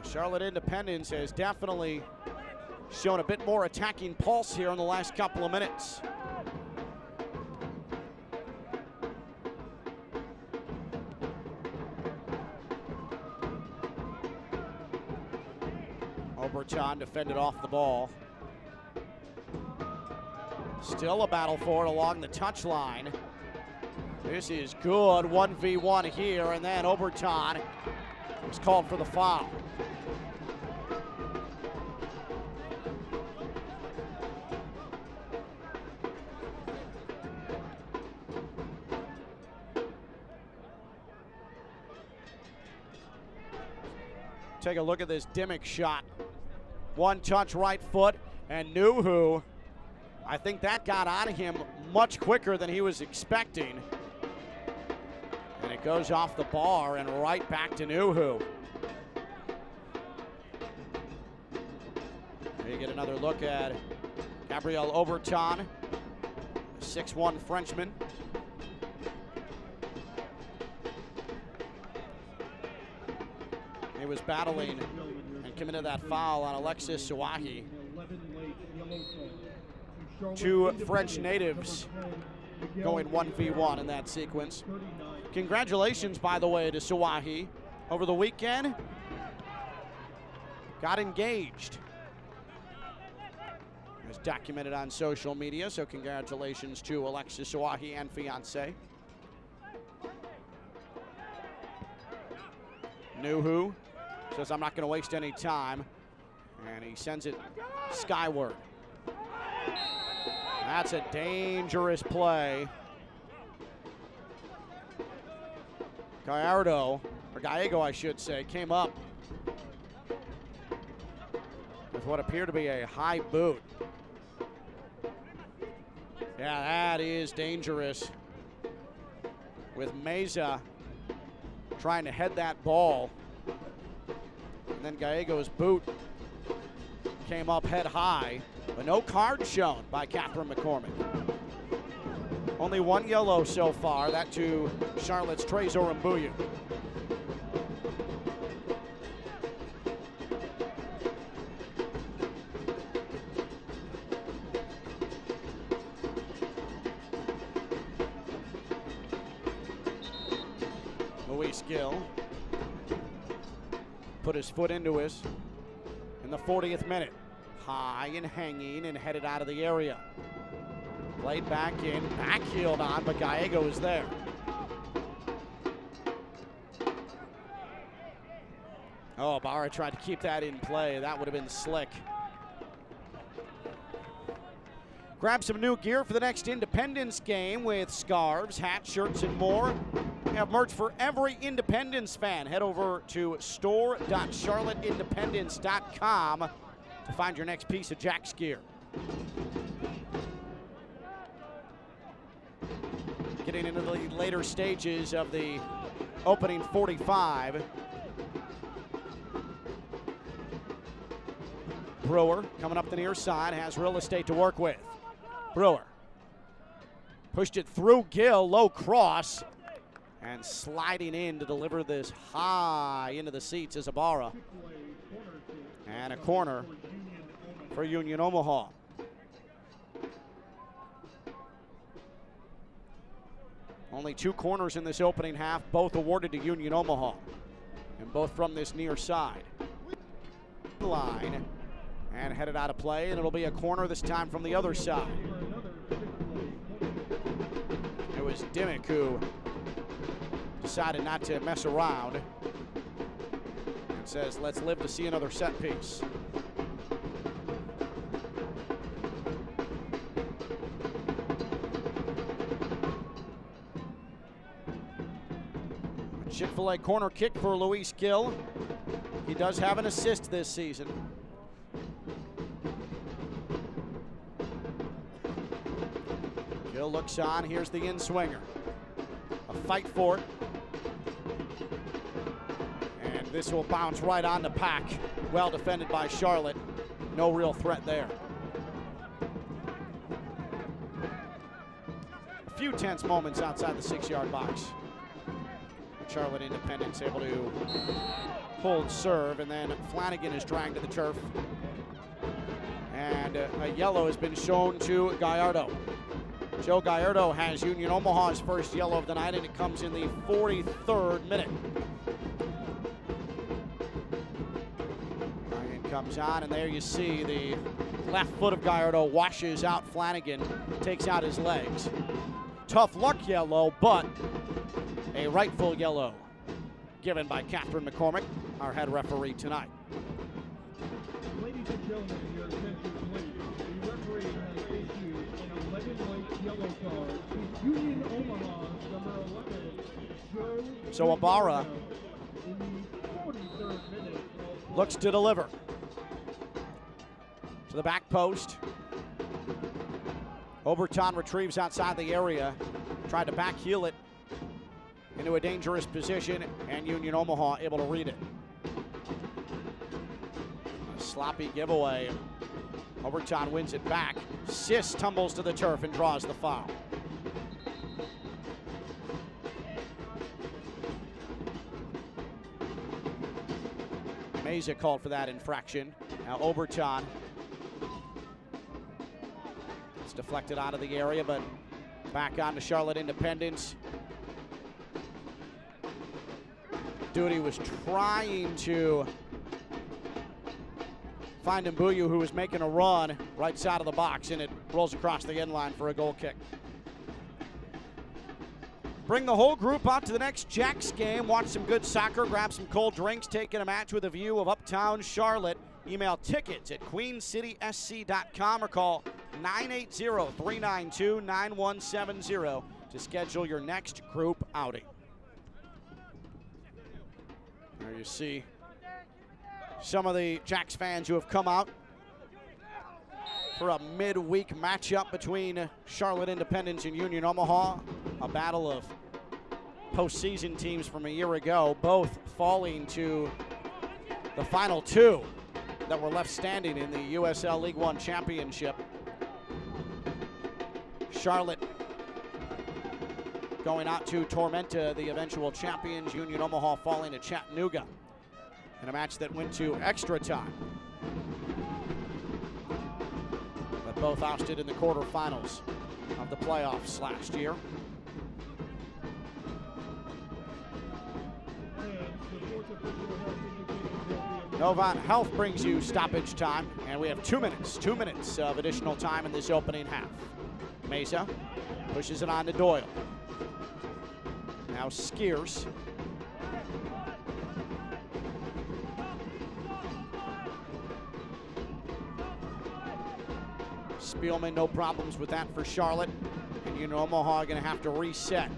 Charlotte Independence has definitely shown a bit more attacking pulse here in the last couple of minutes. Oberton defended off the ball. Still a battle for it along the touchline. This is good, 1v1 here, and then Oberton was called for the foul. Take a look at this Dimmick shot. One touch right foot, and Nuhu, I think that got on him much quicker than he was expecting. And it goes off the bar and right back to Nuhu. There you get another look at Gabriel Oberton, 6'1" Frenchman. He was battling and committed that foul on Alexis Suwahi. 2 French natives going 1v1 in that sequence. Congratulations, by the way, to Suwahi. Over the weekend, got engaged. It was documented on social media, so congratulations to Alexis Suwahi and fiance. Nuhu says, I'm not going to waste any time, and he sends it skyward. That's a dangerous play. Gallardo, or Gallego I should say, came up with what appeared to be a high boot. Yeah, that is dangerous. With Meza trying to head that ball. And then Gallego's boot came up head high, but no card shown by Catherine McCormick. Only one yellow so far, that to Charlotte's Trezor Mbuyu. Luis Gill put his foot into us in the 40th minute. High and hanging and headed out of the area. Played back in, backheeled on, but Gallego is there. Oh, Barra tried to keep that in play. That would have been slick. Grab some new gear for the next Independence game with scarves, hats, shirts, and more. We have merch for every Independence fan. Head over to store.charlotteindependence.com to find your next piece of Jack's gear. Getting into the later stages of the opening 45. Brewer coming up the near side, has real estate to work with. Brewer pushed it through Gill, low cross, and sliding in to deliver this high into the seats is Ibarra. And a corner for Union Omaha. Only 2 corners in this opening half, both awarded to Union Omaha, and both from this near side. Line, and headed out of play, and it'll be a corner this time from the other side. It was Dimmick who decided not to mess around and says, let's live to see another set piece. Chick-fil-A corner kick for Luis Gill. He does have an assist this season. Gill looks on, here's the in-swinger. A fight for it. And this will bounce right on the pack. Well defended by Charlotte. No real threat there. A few tense moments outside the 6-yard box. Charlotte Independence able to hold serve, and then Flanagan is dragged to the turf. And a yellow has been shown to Gallardo. Joe Gallardo has Union Omaha's first yellow of the night, and it comes in the 43rd minute. Flanagan comes on, and there you see the left foot of Gallardo washes out Flanagan, takes out his legs. Tough luck yellow, but a rightful yellow given by Catherine McCormick, our head referee tonight. Ladies and gentlemen, your attention please. The referee has issued an 11-white yellow card to Union Omaha's number 11, Joe. So Ibarra in the 43rd minute looks to deliver. To the back post. Oberton retrieves outside the area. Tried to back heel it into a dangerous position, and Union Omaha able to read it. A sloppy giveaway. Oberton wins it back. Sis tumbles to the turf and draws the foul. Meza called for that infraction. Now Oberton. It's deflected out of the area, but back on to Charlotte Independence. Duty was trying to find Mbuyu, who was making a run right side of the box, and it rolls across the end line for a goal kick. Bring the whole group out to the next Jacks game. Watch some good soccer, grab some cold drinks, take in a match with a view of uptown Charlotte. Email tickets at queencitysc.com or call 980-392-9170 to schedule your next group outing. There you see some of the Jacks fans who have come out for a midweek matchup between Charlotte Independence and Union Omaha, a battle of postseason teams from a year ago, both falling to the final two that were left standing in the USL League One Championship. Charlotte going out to Tormenta, the eventual champions. Union Omaha falling to Chattanooga in a match that went to extra time, but both ousted in the quarterfinals of the playoffs last year. Novant Health brings you stoppage time, and we have 2 minutes of additional time in this opening half. Mesa pushes it on to Doyle. Now Skiers. Spielman, no problems with that for Charlotte. And Union Omaha are going to have to reset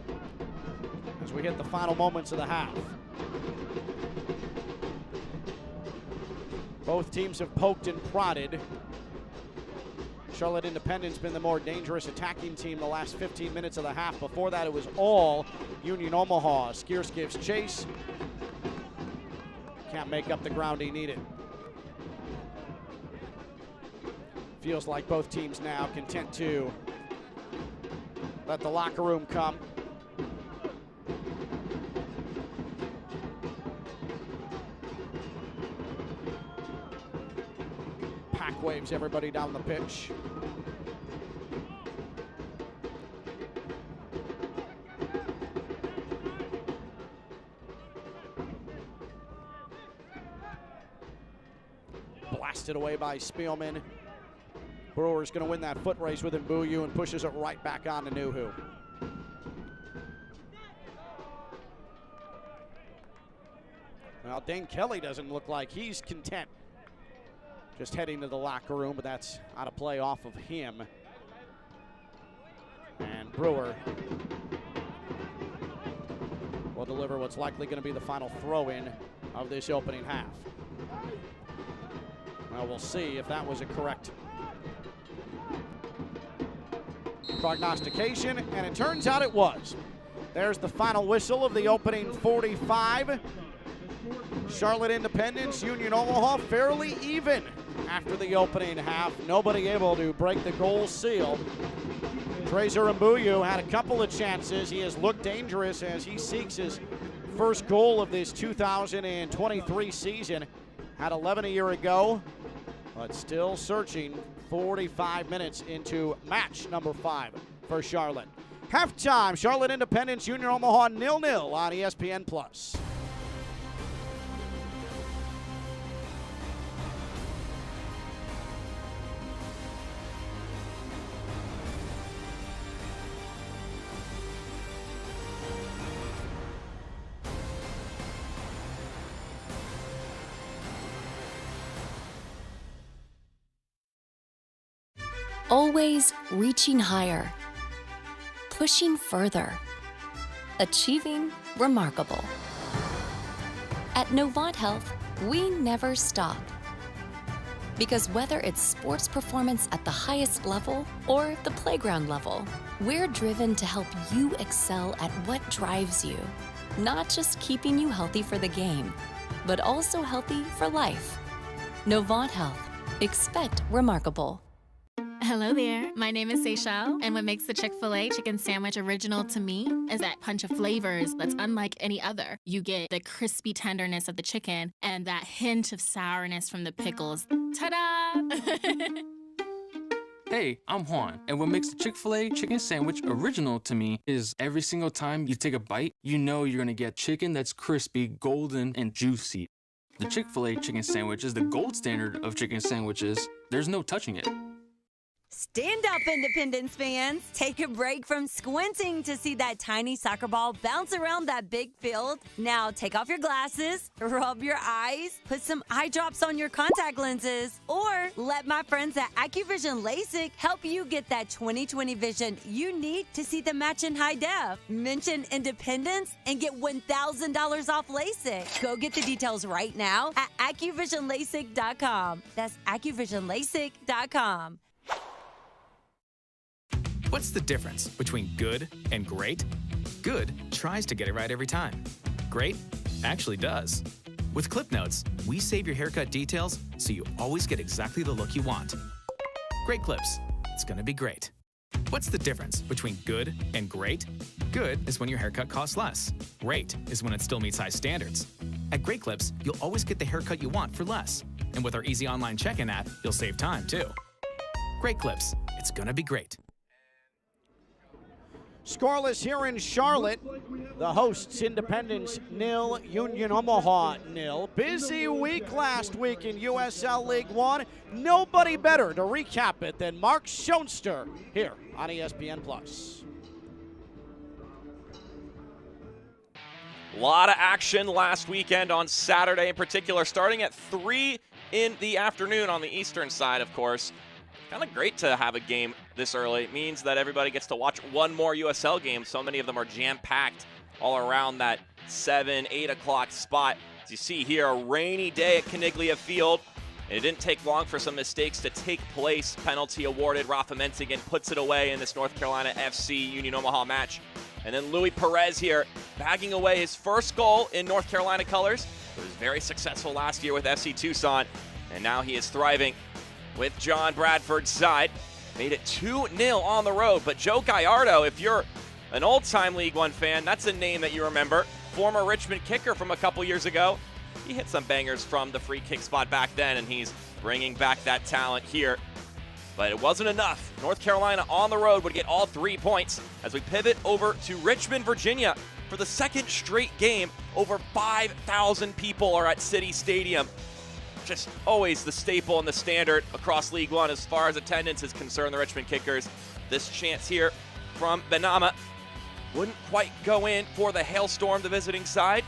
as we hit the final moments of the half. Both teams have poked and prodded. Charlotte Independence been the more dangerous attacking team the last 15 minutes of the half. Before that, it was all Union Omaha. Skiers gives chase. Can't make up the ground he needed. Feels like both teams now content to let the locker room come. Pack waves everybody down the pitch. Blasted away by Spielman. Brewer's going to win that foot race with Mbuyu and pushes it right back on to Nuhu. Well, Dane Kelly doesn't look like he's content just heading to the locker room, but that's out of play off of him. And Brewer will deliver what's likely going to be the final throw-in of this opening half. Well, we'll see if that was a correct prognostication, and it turns out it was. There's the final whistle of the opening 45. Charlotte Independence, Union Omaha fairly even after the opening half. Nobody able to break the goal seal. Trezer Mbuyu had a couple of chances. He has looked dangerous as he seeks his first goal of this 2023 season. Had 11 a year ago, but still searching 45 minutes into match number 5 for Charlotte. Halftime, Charlotte Independence, Union Omaha 0-0 on ESPN+. Always reaching higher, pushing further, achieving remarkable. At Novant Health, we never stop. Because whether it's sports performance at the highest level or the playground level, we're driven to help you excel at what drives you. Not just keeping you healthy for the game, but also healthy for life. Novant Health. Expect remarkable. Hello there, my name is Seychelle, and what makes the Chick-fil-A chicken sandwich original to me is that punch of flavors that's unlike any other. You get the crispy tenderness of the chicken and that hint of sourness from the pickles. Ta-da! Hey, I'm Juan, and what makes the Chick-fil-A chicken sandwich original to me is every single time you take a bite, you know you're gonna get chicken that's crispy, golden, and juicy. The Chick-fil-A chicken sandwich is the gold standard of chicken sandwiches. There's no touching it. Stand up, Independence fans. Take a break from squinting to see that tiny soccer ball bounce around that big field. Now take off your glasses, rub your eyes, put some eye drops on your contact lenses, or let my friends at AccuVision LASIK help you get that 20/20 vision you need to see the match in high def. Mention Independence and get $1,000 off LASIK. Go get the details right now at AccuVisionLASIK.com. That's AccuVisionLASIK.com. What's the difference between good and great? Good tries to get it right every time. Great actually does. With Clip Notes, we save your haircut details so you always get exactly the look you want. Great clips. It's gonna be great. What's the difference between good and great? Good is when your haircut costs less. Great is when it still meets high standards. At Great Clips, you'll always get the haircut you want for less. And with our easy online check-in app, you'll save time too. Great Clips. It's gonna be great. Scoreless here in Charlotte. The hosts, Independence 0, Union Omaha 0. Busy week last week in USL League One. Nobody better to recap it than Mark Schoenster here on ESPN+. A lot of action last weekend on Saturday in particular, starting at 3 in the afternoon on the eastern side, of course. Kind of great to have a game this early. It means that everybody gets to watch one more USL game. So many of them are jam-packed all around that 7, 8 o'clock spot. As you see here, a rainy day at Caniglia Field. And it didn't take long for some mistakes to take place. Penalty awarded. Rafa Menzigen puts it away in this North Carolina FC Union Omaha match. And then Luis Perez here bagging away his first goal in North Carolina colors. He was very successful last year with FC Tucson. And now he is thriving with John Bradford's side. Made it 2-0 on the road. But Joe Gallardo, if you're an old-time League One fan, that's a name that you remember. Former Richmond kicker from a couple years ago. He hit some bangers from the free kick spot back then, and he's bringing back that talent here. But it wasn't enough. North Carolina on the road would get all 3 points as we pivot over to Richmond, Virginia. For the second straight game, over 5,000 people are at City Stadium. Just always the staple and the standard across League One as far as attendance is concerned, the Richmond Kickers. This chance here from Benama wouldn't quite go in for the Hailstorm, the visiting side.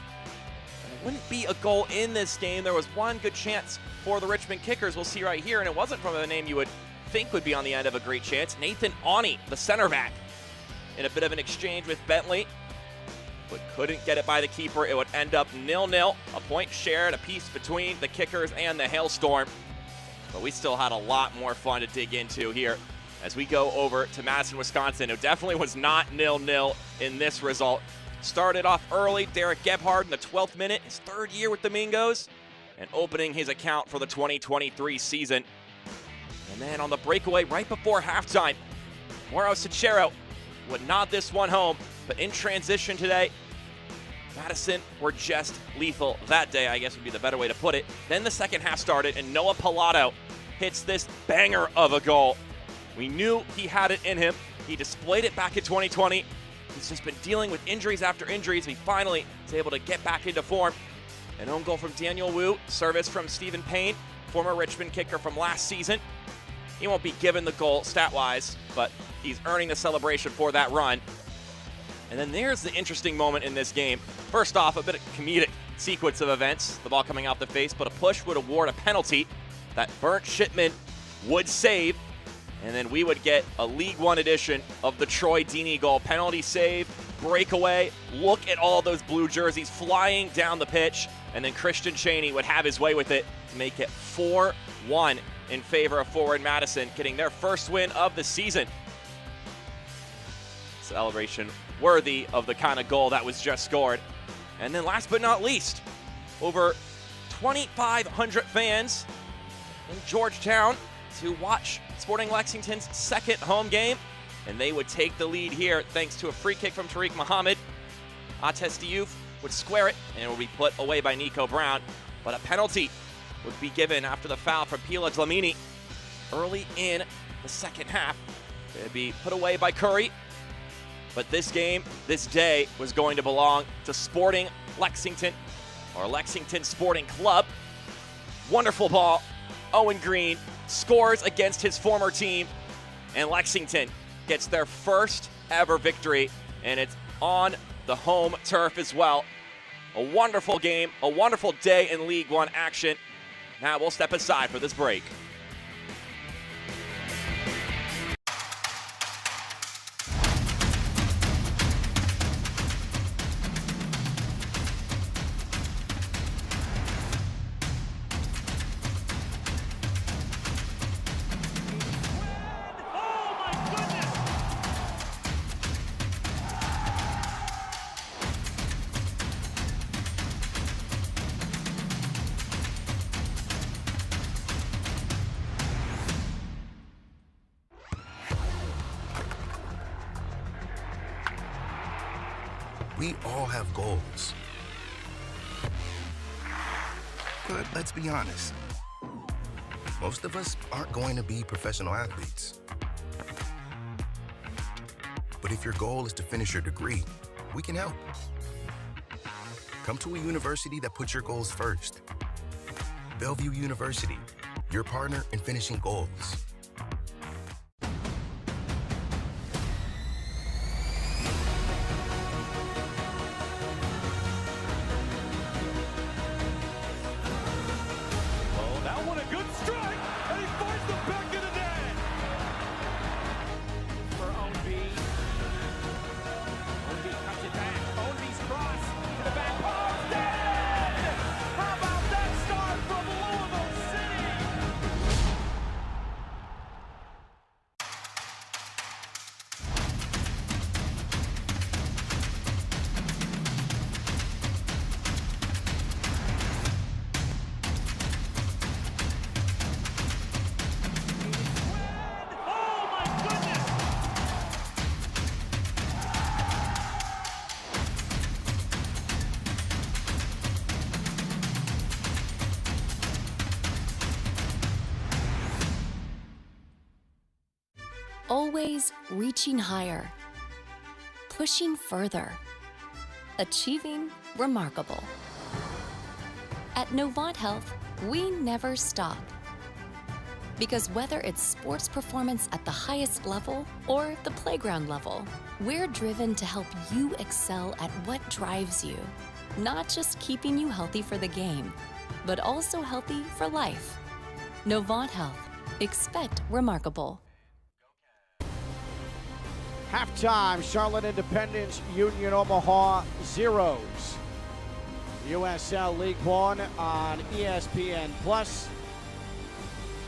And it wouldn't be a goal in this game. There was one good chance for the Richmond Kickers, we'll see right here, and it wasn't from a name you would think would be on the end of a great chance. Nathan Awney, the center back, in a bit of an exchange with Bentley, but couldn't get it by the keeper. It would end up 0-0, a point shared, a piece between the Kickers and the Hailstorm. But we still had a lot more fun to dig into here as we go over to Madison, Wisconsin. It definitely was not 0-0 in this result. Started off early, Derek Gebhard in the 12th minute, his third year with the Mingos, and opening his account for the 2023 season. And then on the breakaway right before halftime, Mauro Cicero would nod this one home. But in transition today, Madison were just lethal that day, I guess would be the better way to put it. Then the second half started, and Noah Pilato hits this banger of a goal. We knew he had it in him. He displayed it back in 2020. He's just been dealing with injuries after injuries. He finally is able to get back into form. An own goal from Daniel Wu, service from Stephen Payne, former Richmond kicker from last season. He won't be given the goal stat-wise, but he's earning the celebration for that run. And then there's the interesting moment in this game. First off, a bit of comedic sequence of events. The ball coming off the face, but a push would award a penalty that Bernd Shipman would save. And then we would get a League One edition of the Troy Deeney goal. Penalty save, breakaway. Look at all those blue jerseys flying down the pitch. And then Christian Chaney would have his way with it to make it 4-1 in favor of Forward Madison, getting their first win of the season. Celebration worthy of the kind of goal that was just scored. And then last but not least, over 2,500 fans in Georgetown to watch Sporting Lexington's second home game. And they would take the lead here thanks to a free kick from Tariq Muhammad. Ates Diouf would square it and it would be put away by Nico Brown. But a penalty would be given after the foul from Pila Dlamini early in the second half. It would be put away by Curry. But this game, this day, was going to belong to Sporting Lexington, or Lexington Sporting Club. Wonderful ball. Owen Green scores against his former team. And Lexington gets their first ever victory, and it's on the home turf as well. A wonderful game, a wonderful day in League One action. Now we'll step aside for this break. We all have goals. But let's be honest, most of us aren't going to be professional athletes. But if your goal is to finish your degree, we can help. Come to a university that puts your goals first. Bellevue University, your partner in finishing goals. Always reaching higher, pushing further, achieving remarkable. At Novant Health, we never stop. Because whether it's sports performance at the highest level or the playground level, we're driven to help you excel at what drives you. Not just keeping you healthy for the game, but also healthy for life. Novant Health. Expect remarkable. Halftime, Charlotte Independence, Union Omaha 0s. USL League One on ESPN+.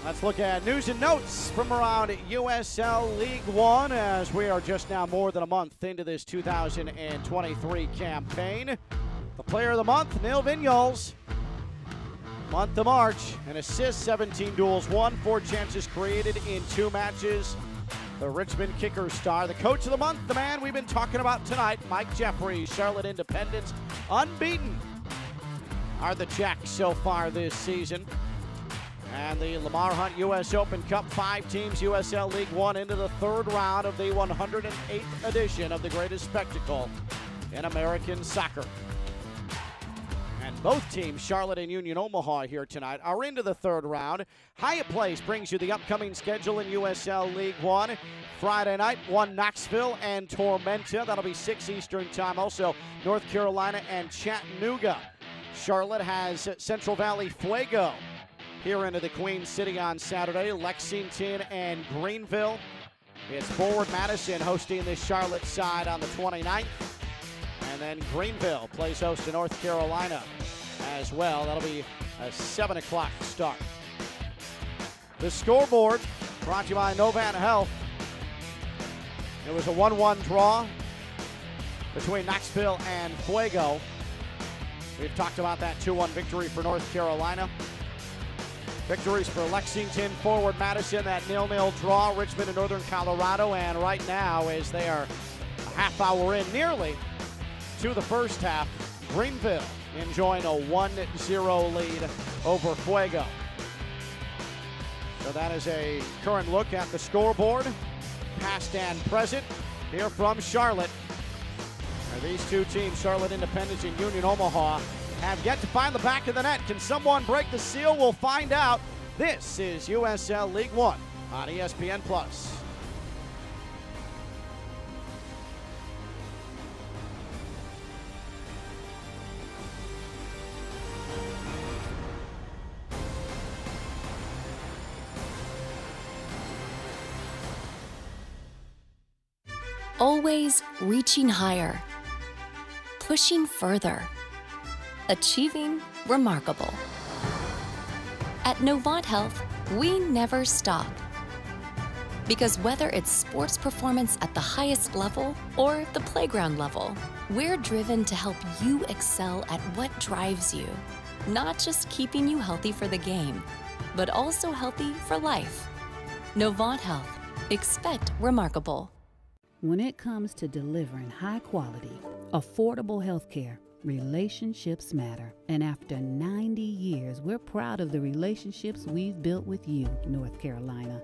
Let's look at news and notes from around USL League One as we are just now more than a month into this 2023 campaign. The player of the month, Neil Vignoles. Month of March, an assist, 17 duels won, 4 chances created in 2 matches. The Richmond kicker star, the coach of the month, the man we've been talking about tonight, Mike Jeffries. Charlotte Independence, unbeaten are the Jacks so far this season. And the Lamar Hunt U.S. Open Cup, 5 teams, USL League One into the 3rd round of the 108th edition of the greatest spectacle in American soccer. And both teams, Charlotte and Union Omaha here tonight, are into the 3rd round. Hyatt Place brings you the upcoming schedule in USL League One. Friday night, 1 Knoxville and Tormenta. That'll be 6 Eastern time. Also, North Carolina and Chattanooga. Charlotte has Central Valley Fuego here into the Queen City on Saturday. Lexington and Greenville. It's Forward Madison hosting the Charlotte side on the 29th. And then Greenville plays host to North Carolina as well. That'll be a 7 o'clock start. The scoreboard brought to you by Novant Health. It was a 1-1 draw between Knoxville and Fuego. We've talked about that 2-1 victory for North Carolina. Victories for Lexington, Forward Madison, that 0-0 draw, Richmond and Northern Colorado. And right now, as they are a half hour in nearly to the first half, Greenville enjoying a 1-0 lead over Fuego. So that is a current look at the scoreboard, past and present, here from Charlotte. Now these two teams, Charlotte Independence and Union Omaha, have yet to find the back of the net. Can someone break the seal? We'll find out. This is USL League One on ESPN+. Always reaching higher, pushing further, achieving remarkable. At Novant Health, we never stop. Because whether it's sports performance at the highest level or the playground level, we're driven to help you excel at what drives you. Not just keeping you healthy for the game, but also healthy for life. Novant Health. Expect remarkable. When it comes to delivering high quality, affordable health care, relationships matter. And after 90 years, we're proud of the relationships we've built with you, North Carolina.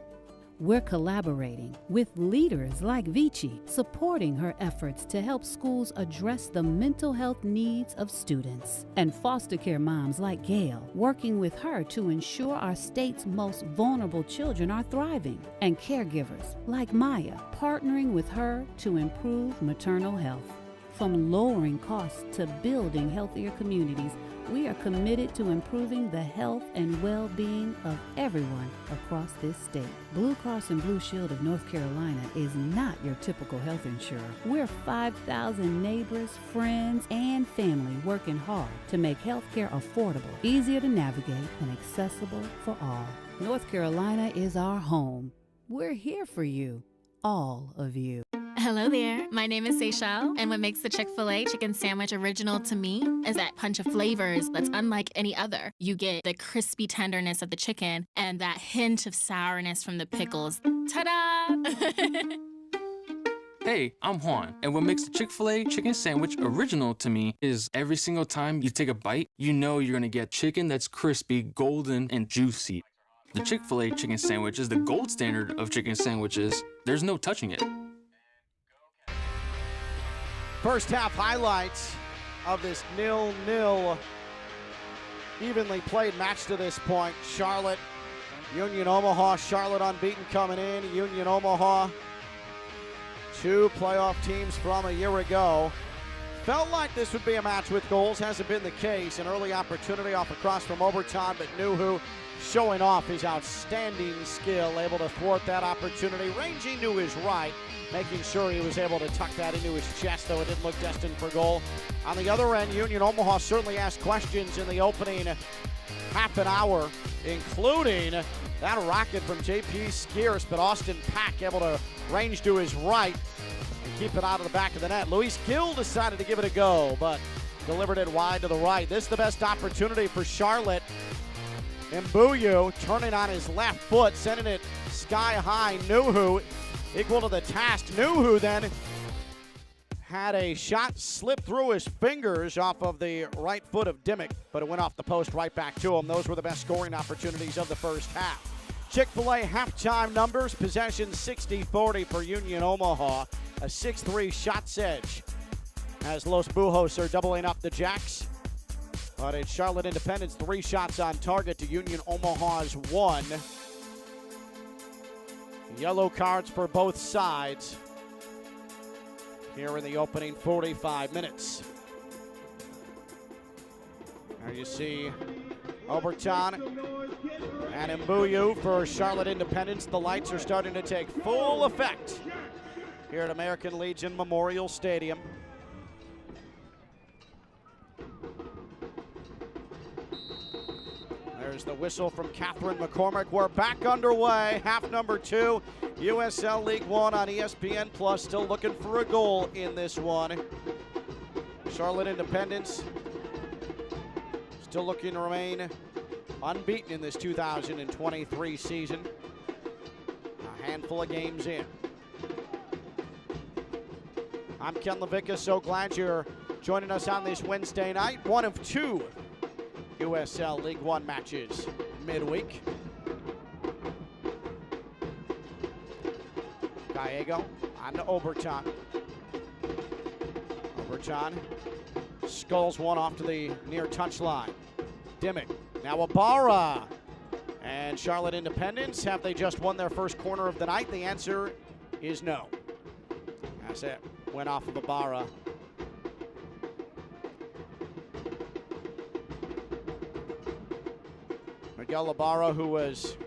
We're collaborating with leaders like Vici, supporting her efforts to help schools address the mental health needs of students, and foster care moms like Gail, working with her to ensure our state's most vulnerable children are thriving, and caregivers like Maya, partnering with her to improve maternal health. From lowering costs to building healthier communities, we are committed to improving the health and well-being of everyone across this state. Blue Cross and Blue Shield of North Carolina is not your typical health insurer. We're 5,000 neighbors, friends, and family working hard to make healthcare affordable, easier to navigate, and accessible for all. North Carolina is our home. We're here for you, all of you. Hello there, my name is Seychelle, and what makes the Chick-fil-A chicken sandwich original to me is that punch of flavors that's unlike any other. You get the crispy tenderness of the chicken and that hint of sourness from the pickles. Ta-da! Hey, I'm Juan, and what makes the Chick-fil-A chicken sandwich original to me is every single time you take a bite, you know you're gonna get chicken that's crispy, golden, and juicy. The Chick-fil-A chicken sandwich is the gold standard of chicken sandwiches. There's no touching it. First half highlights of this 0-0 evenly played match to this point. Charlotte, Union Omaha. Charlotte unbeaten coming in. Union Omaha, two playoff teams from a year ago. Felt like this would be a match with goals. Hasn't been the case. An early opportunity off across from Overton, but Nuhu showing off his outstanding skill, able to thwart that opportunity, ranging to his right, making sure he was able to tuck that into his chest, though it didn't look destined for goal. On the other end, Union Omaha certainly asked questions in the opening half an hour, including that rocket from J.P. Skeers, but Austin Pack able to range to his right and keep it out of the back of the net. Luis Gill decided to give it a go, but delivered it wide to the right. This is the best opportunity for Charlotte. Mbuyu turning on his left foot, sending it sky high. Nuhu equal to the task. Nuhu then had a shot slip through his fingers off of the right foot of Dimmick, but it went off the post right back to him. Those were the best scoring opportunities of the first half. Chick-fil-A halftime numbers, possession 60-40 for Union Omaha. A 6-3 shots edge as Los Bujos are doubling up the Jacks. But it's Charlotte Independence, 3 shots on target to Union Omaha's 1. Yellow cards for both sides here in the opening 45 minutes. There you see Overton and Mbuyu for Charlotte Independence. The lights are starting to take full effect here at American Legion Memorial Stadium. There's the whistle from Catherine McCormick. We're back underway. Half number 2. USL League One on ESPN Plus. Still looking for a goal in this one. Charlotte Independence still looking to remain unbeaten in this 2023 season. A handful of games in. I'm Ken Levicka. So glad you're joining us on this Wednesday night. One of 2 USL League One matches midweek. Gallego on to Overton. Overton sculls one off to the near touchline. Dimmick, now Ibarra. And Charlotte Independence, have they just won their first corner of the night? The answer is no. That's it, went off of Ibarra. Miguel Ibarra, who was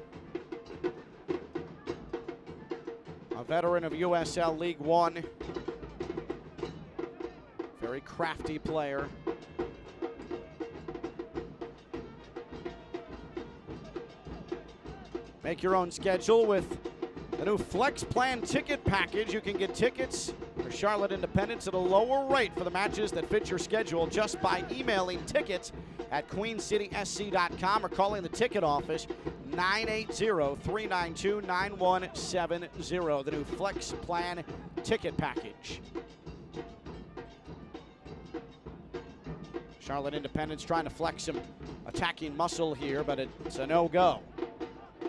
a veteran of USL League One crafty player. Make your own schedule with the new Flex Plan ticket package. You can get tickets for Charlotte Independence at a lower rate for the matches that fit your schedule just by emailing tickets at queencitysc.com or calling the ticket office 980-392-9170. The new Flex Plan ticket package. Charlotte Independence trying to flex some attacking muscle here, but it's a no-go.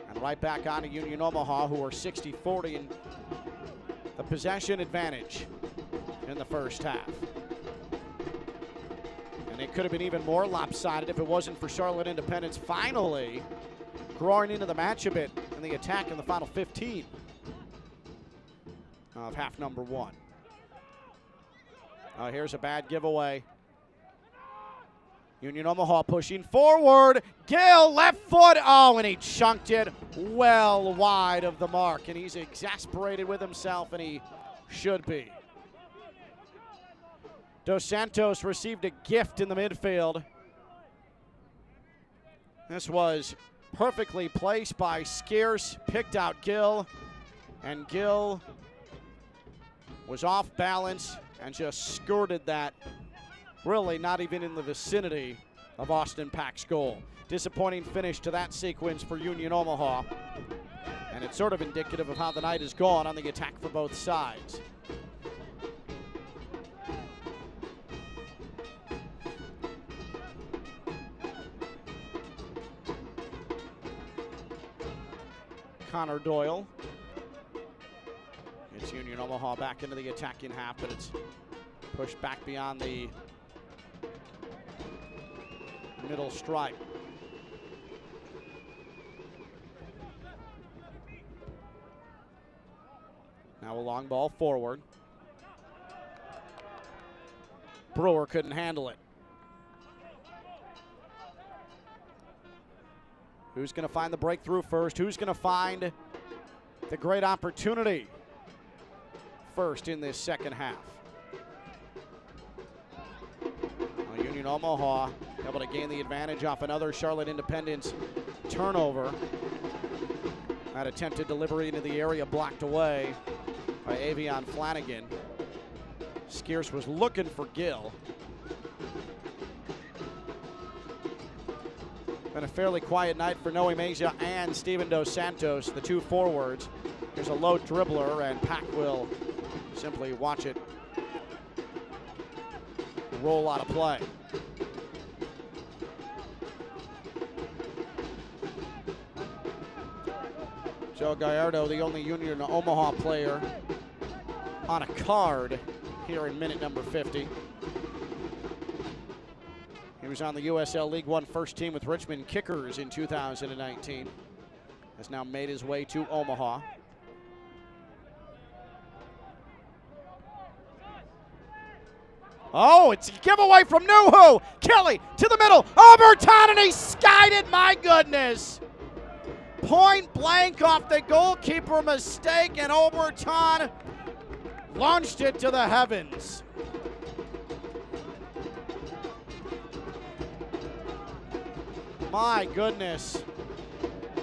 And right back on to Union Omaha, who are 60-40 in the possession advantage in the first half. And it could have been even more lopsided if it wasn't for Charlotte Independence finally growing into the match a bit in the attack in the final 15 of half number one. Here's a bad giveaway. Union Omaha pushing forward. Gill, left foot. Oh, and he chunked it well wide of the mark. And he's exasperated with himself, and he should be. Dos Santos received a gift in the midfield. This was perfectly placed by Scarce, picked out Gill, and Gill was off balance and just skirted that, really not even in the vicinity of Austin Pack's goal. Disappointing finish to that sequence for Union Omaha, and it's sort of indicative of how the night has gone on the attack for both sides. Connor Doyle. It's Union Omaha back into the attacking half, but it's pushed back beyond the middle stripe. Now a long ball forward. Brewer couldn't handle it. Who's going to find the breakthrough first? Who's going to find the great opportunity first in this second half? Well, Union Omaha able to gain the advantage off another Charlotte Independence turnover. That attempted delivery into the area blocked away by Avion Flanagan. Scarce was looking for Gill. Been a fairly quiet night for Noe Mejia and Steven Dos Santos, the two forwards. Here's a low dribbler, and Pack will simply watch it roll out of play. Joe Gallardo, the only Union Omaha player on a card here in minute number 50. He was on the USL League One first team with Richmond Kickers in 2019. Has now made his way to Omaha. Oh, it's a giveaway from Nuhu. Kelly to the middle. Oberton, and he skied it. My goodness. Point blank off the goalkeeper mistake, and Oberton launched it to the heavens. My goodness.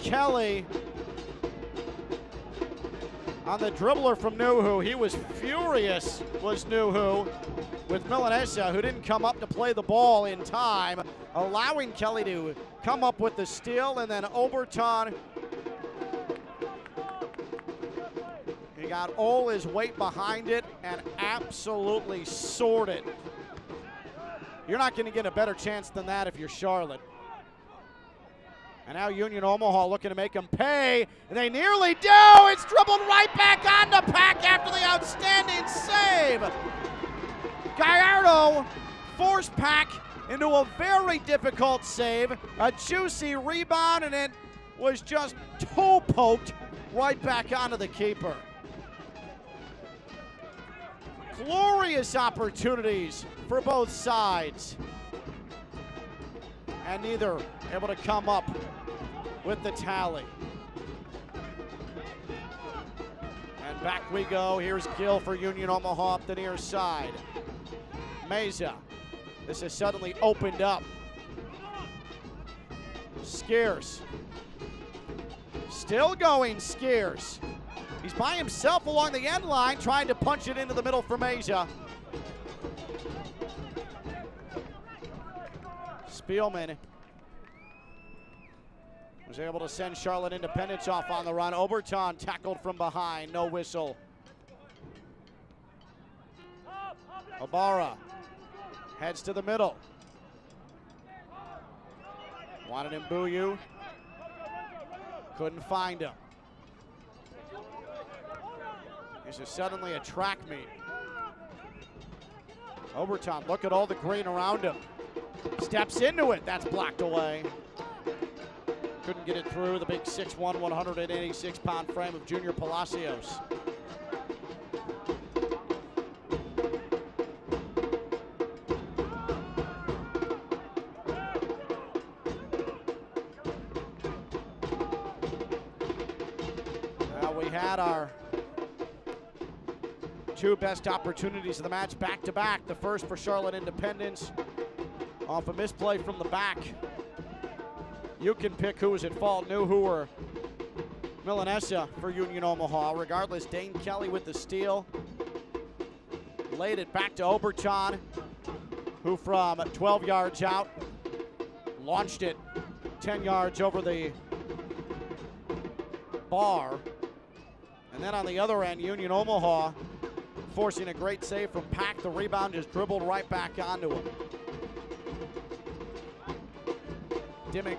Kelly on the dribbler from Nuhu. He was furious, was Nuhu, with Milanesa, who didn't come up to play the ball in time, allowing Kelly to come up with the steal, and then Oberton, he got all his weight behind it and absolutely soared it. You're not going to get a better chance than that if you're Charlotte. And now Union Omaha looking to make them pay, and they nearly do. It's dribbled right back onto Pack after the outstanding save. Gallardo forced Pack into a very difficult save, a juicy rebound, and it was just toe poked right back onto the keeper. Glorious opportunities for both sides, and neither able to come up with the tally. And back we go. Here's Gill for Union Omaha up the near side. Meza. This has suddenly opened up. Scares. Still going, Scares. He's by himself along the end line, trying to punch it into the middle for Meza. Spielman was able to send Charlotte Independence off on the run. Oberton tackled from behind, no whistle. Obara heads to the middle. Wanted Mbuyu. Couldn't find him. This is suddenly a track meet. Oberton, look at all the green around him. Steps into it, that's blocked away. Couldn't get it through the big 6'1", 186-pound frame of Junior Palacios. Now we had our two best opportunities of the match back-to-back. The first for Charlotte Independence off a misplay from the back. You can pick who was at fault, Nuhu or Milanesa for Union Omaha. Regardless, Dane Kelly with the steal. Laid it back to Oberton, who from 12 yards out launched it 10 yards over the bar. And then on the other end, Union Omaha forcing a great save from Pack. The rebound just dribbled right back onto him. Dimmick,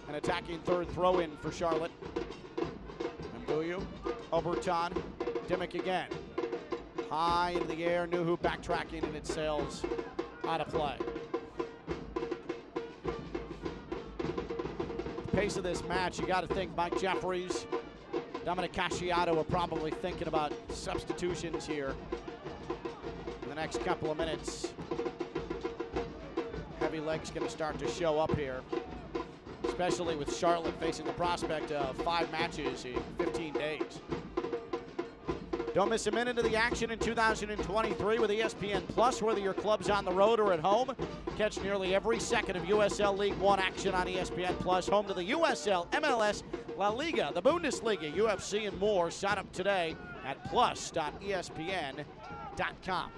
an attacking third throw-in for Charlotte. Mbuyu, Oberton, Dimmick again. High into the air, Nuhu backtracking, and it sails out of play. The pace of this match, you got to think Mike Jeffries, Dominic Casciato are probably thinking about substitutions here in the next couple of minutes. Heavy legs going to start to show up here, especially with Charlotte facing the prospect of 5 matches in 15 days. Don't miss a minute of the action in 2023 with ESPN Plus, whether your club's on the road or at home. Catch nearly every second of USL League One action on ESPN Plus, home to the USL, MLS, La Liga, the Bundesliga, UFC, and more. Sign up today at plus.espn.com.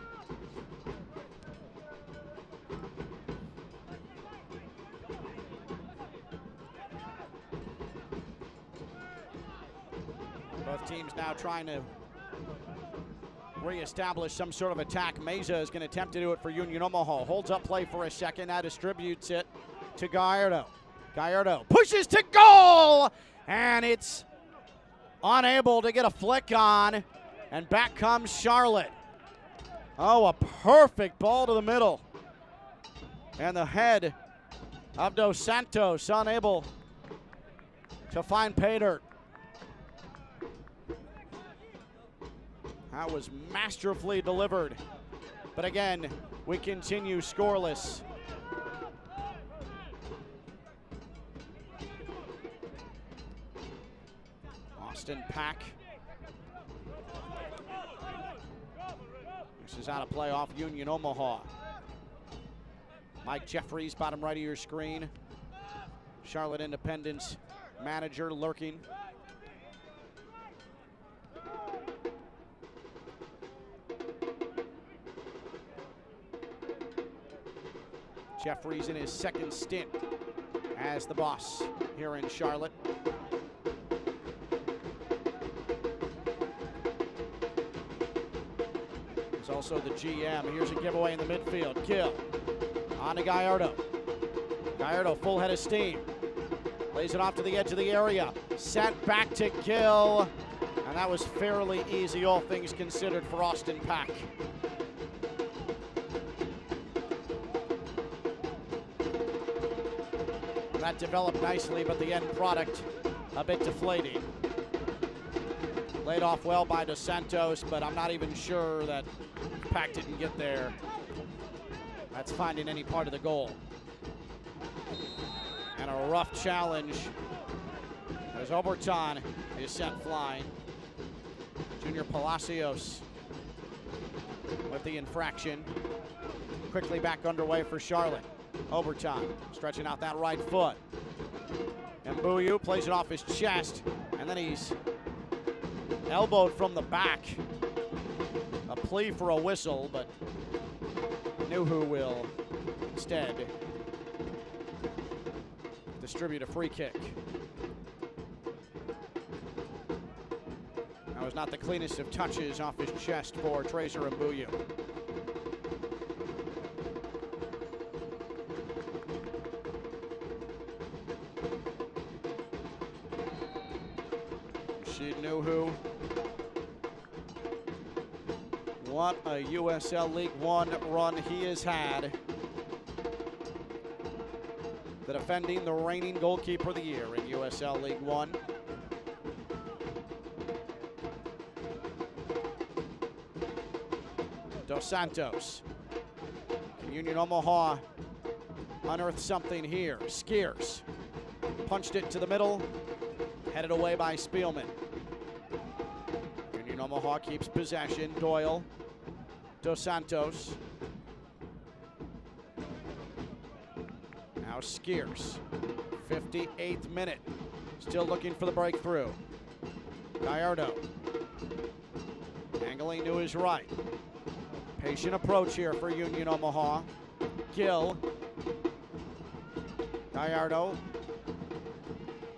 Both teams now trying to reestablish some sort of attack. Meza is going to attempt to do it for Union Omaha. Holds up play for a second, now distributes it to Gallardo. Gallardo pushes to goal, and it's unable to get a flick on, and back comes Charlotte. Oh, a perfect ball to the middle. And the head of Dos Santos unable to find pay dirt. That was masterfully delivered. But again, we continue scoreless. Austin Pack. This is out of play off Union Omaha. Mike Jeffries, bottom right of your screen. Charlotte Independence manager lurking. Jeffries in his second stint as the boss here in Charlotte. He's also the GM. Here's a giveaway in the midfield. Gill on to Gallardo. Gallardo full head of steam. Lays it off to the edge of the area. Sent back to Gill. And that was fairly easy, all things considered, for Austin Pack. That developed nicely, but the end product a bit deflating. Laid off well by Dos Santos, but I'm not even sure that Pack didn't get there. That's finding any part of the goal. And a rough challenge as Oberton is sent flying. Junior Palacios with the infraction. quickly back underway for Charlotte. Overtime, stretching out that right foot. And Mbuyu plays it off his chest, and then he's elbowed from the back. A plea for a whistle, but Nuhu will instead distribute a free kick. That was not the cleanest of touches off his chest for Tracer Mbuyu. Nuhu. What a USL League One run he has had. The defending, the reigning goalkeeper of the year in USL League One. Dos Santos. Can Union Omaha unearth something here? Skiers punched it to the middle, headed away by Spielman. Union Omaha keeps possession. Doyle, Dos Santos. Now Skiers, 58th minute, still looking for the breakthrough. Gallardo, angling to his right. Patient approach here for Union Omaha. Gill, Gallardo.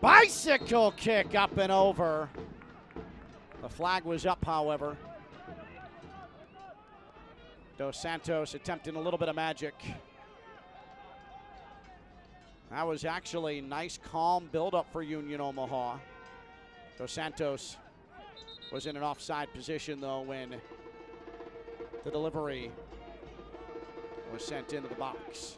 Bicycle kick up and over. The flag was up, however. Dos Santos attempting a little bit of magic. That was actually a nice, calm build-up for Union Omaha. Dos Santos was in an offside position, though, when the delivery was sent into the box.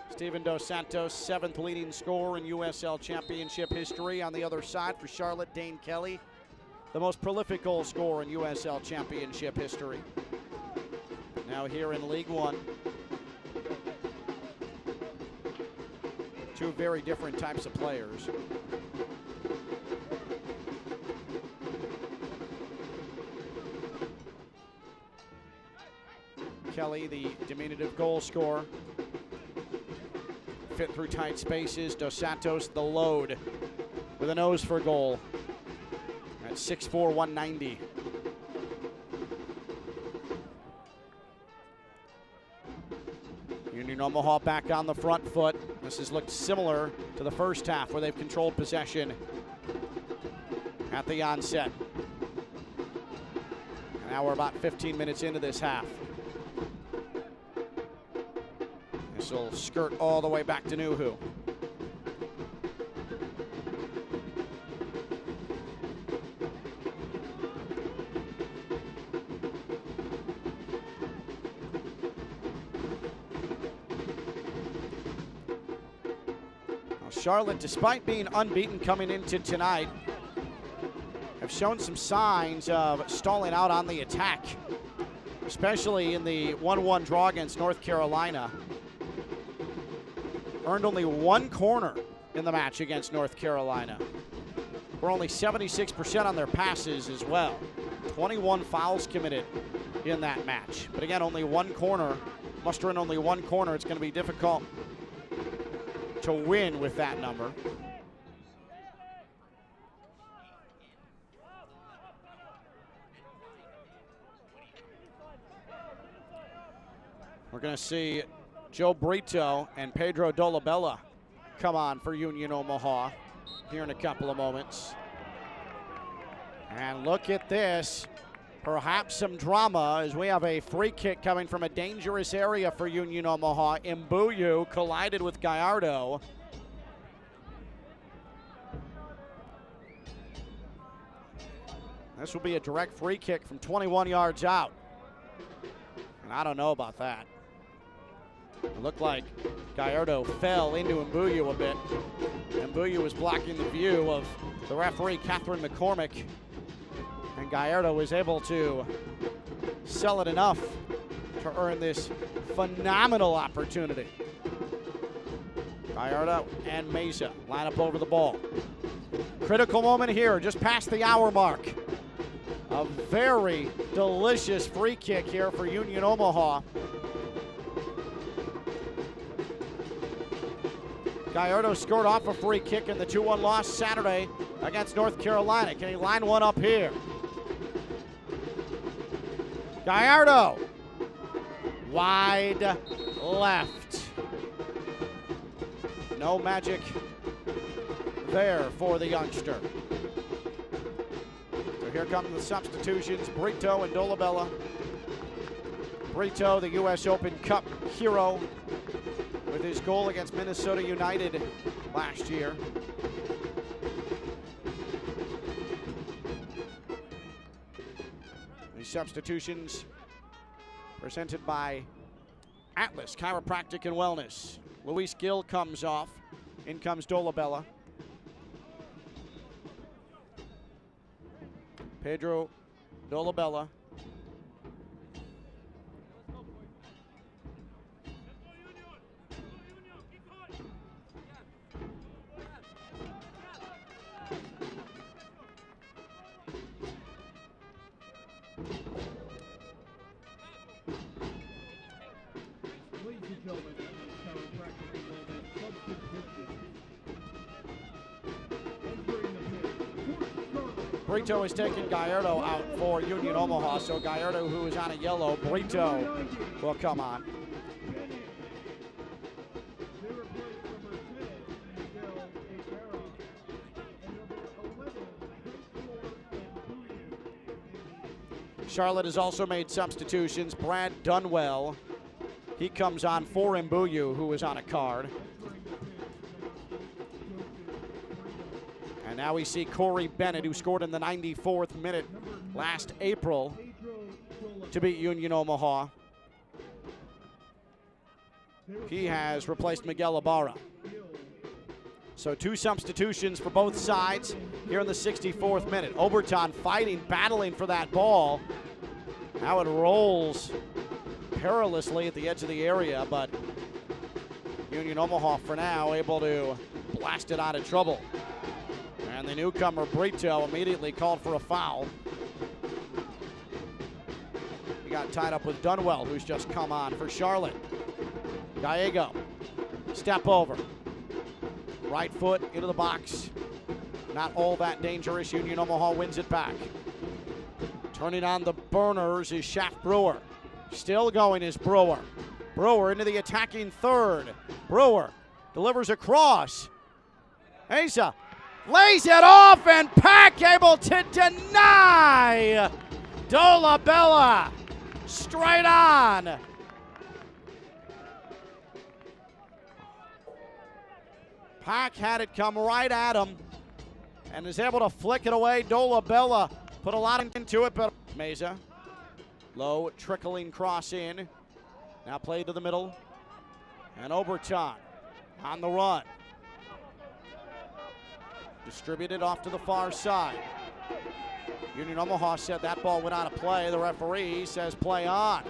Steven Dos Santos, 7th leading scorer in USL Championship history. On the other side for Charlotte, Dane Kelly, the most prolific goal scorer in USL Championship history. Now here in League One. Two very different types of players. Kelly, the diminutive goal scorer, fit through tight spaces. Dos Santos, the load, with a nose for goal at 6'4", 190. Union Omaha back on the front foot. This has looked similar to the first half, where they've controlled possession at the onset. And now we're about 15 minutes into this half. This will skirt all the way back to Nuhu. Charlotte, despite being unbeaten coming into tonight, have shown some signs of stalling out on the attack, especially in the 1-1 draw against North Carolina. Earned only one corner in the match against North Carolina. We're only 76% on their passes as well. 21 fouls committed in that match. But again, only one corner. Muster in only one corner. It's going to be difficult to win with that number. We're going to see Joe Brito and Pedro Dolabella come on for Union Omaha here in a couple of moments. And look at this. Perhaps some drama as we have a free kick coming from a dangerous area for Union Omaha. Mbuyu collided with Gallardo. This will be a direct free kick from 21 yards out. And I don't know about that. It looked like Gallardo fell into Mbuyu a bit. Mbuyu was blocking the view of the referee, Catherine McCormick. And Gallardo was able to sell it enough to earn this phenomenal opportunity. Gallardo and Meza line up over the ball. Critical moment here, just past the hour mark. A very delicious free kick here for Union Omaha. Gallardo scored off a free kick in the 2-1 loss Saturday against North Carolina. Can he line one up here? Gallardo. Wide left. No magic there for the youngster. So here come the substitutions, Brito and Dolabella. Brito, the U.S. Open Cup hero, with his goal against Minnesota United last year. These substitutions presented by Atlas Chiropractic and Wellness. Luis Gil comes off. In comes Dolabella. Pedro Dolabella. Ladies and gentlemen, chiropractic and wellness substitution. Entering the pit, Brito is taking Gallardo out for Union Omaha, so Gallardo, who is on a yellow, Brito will come on. they replace number 10, Miguel Aguera, and number 11, Charlotte has also made substitutions. Brad Dunwell, he comes on for Mbuyu, who is on a card. And now we see Corey Bennett, who scored in the 94th minute last April to beat Union Omaha. He has replaced Miguel Ibarra. So 2 substitutions for both sides here in the 64th minute. Oberton fighting, battling for that ball. Now it rolls perilously at the edge of the area, but Union Omaha for now able to blast it out of trouble. And the newcomer Brito immediately called for a foul. He got tied up with Dunwell, who's just come on for Charlotte. Gallego, step over. Right foot into the box. Not all that dangerous. Union Omaha wins it back. Turning on the burners is Shaft Brewer. Still going is Brewer. Brewer into the attacking third. Brewer delivers a cross. Asa lays it off, and Pack able to deny. Dolabella straight on. Pack had it come right at him and is able to flick it away. Dolabella put a lot into it, but Meza, low trickling cross in. Now played to the middle. And Oberton on the run. Distributed off to the far side. Union Omaha said that ball went out of play. The referee says play on.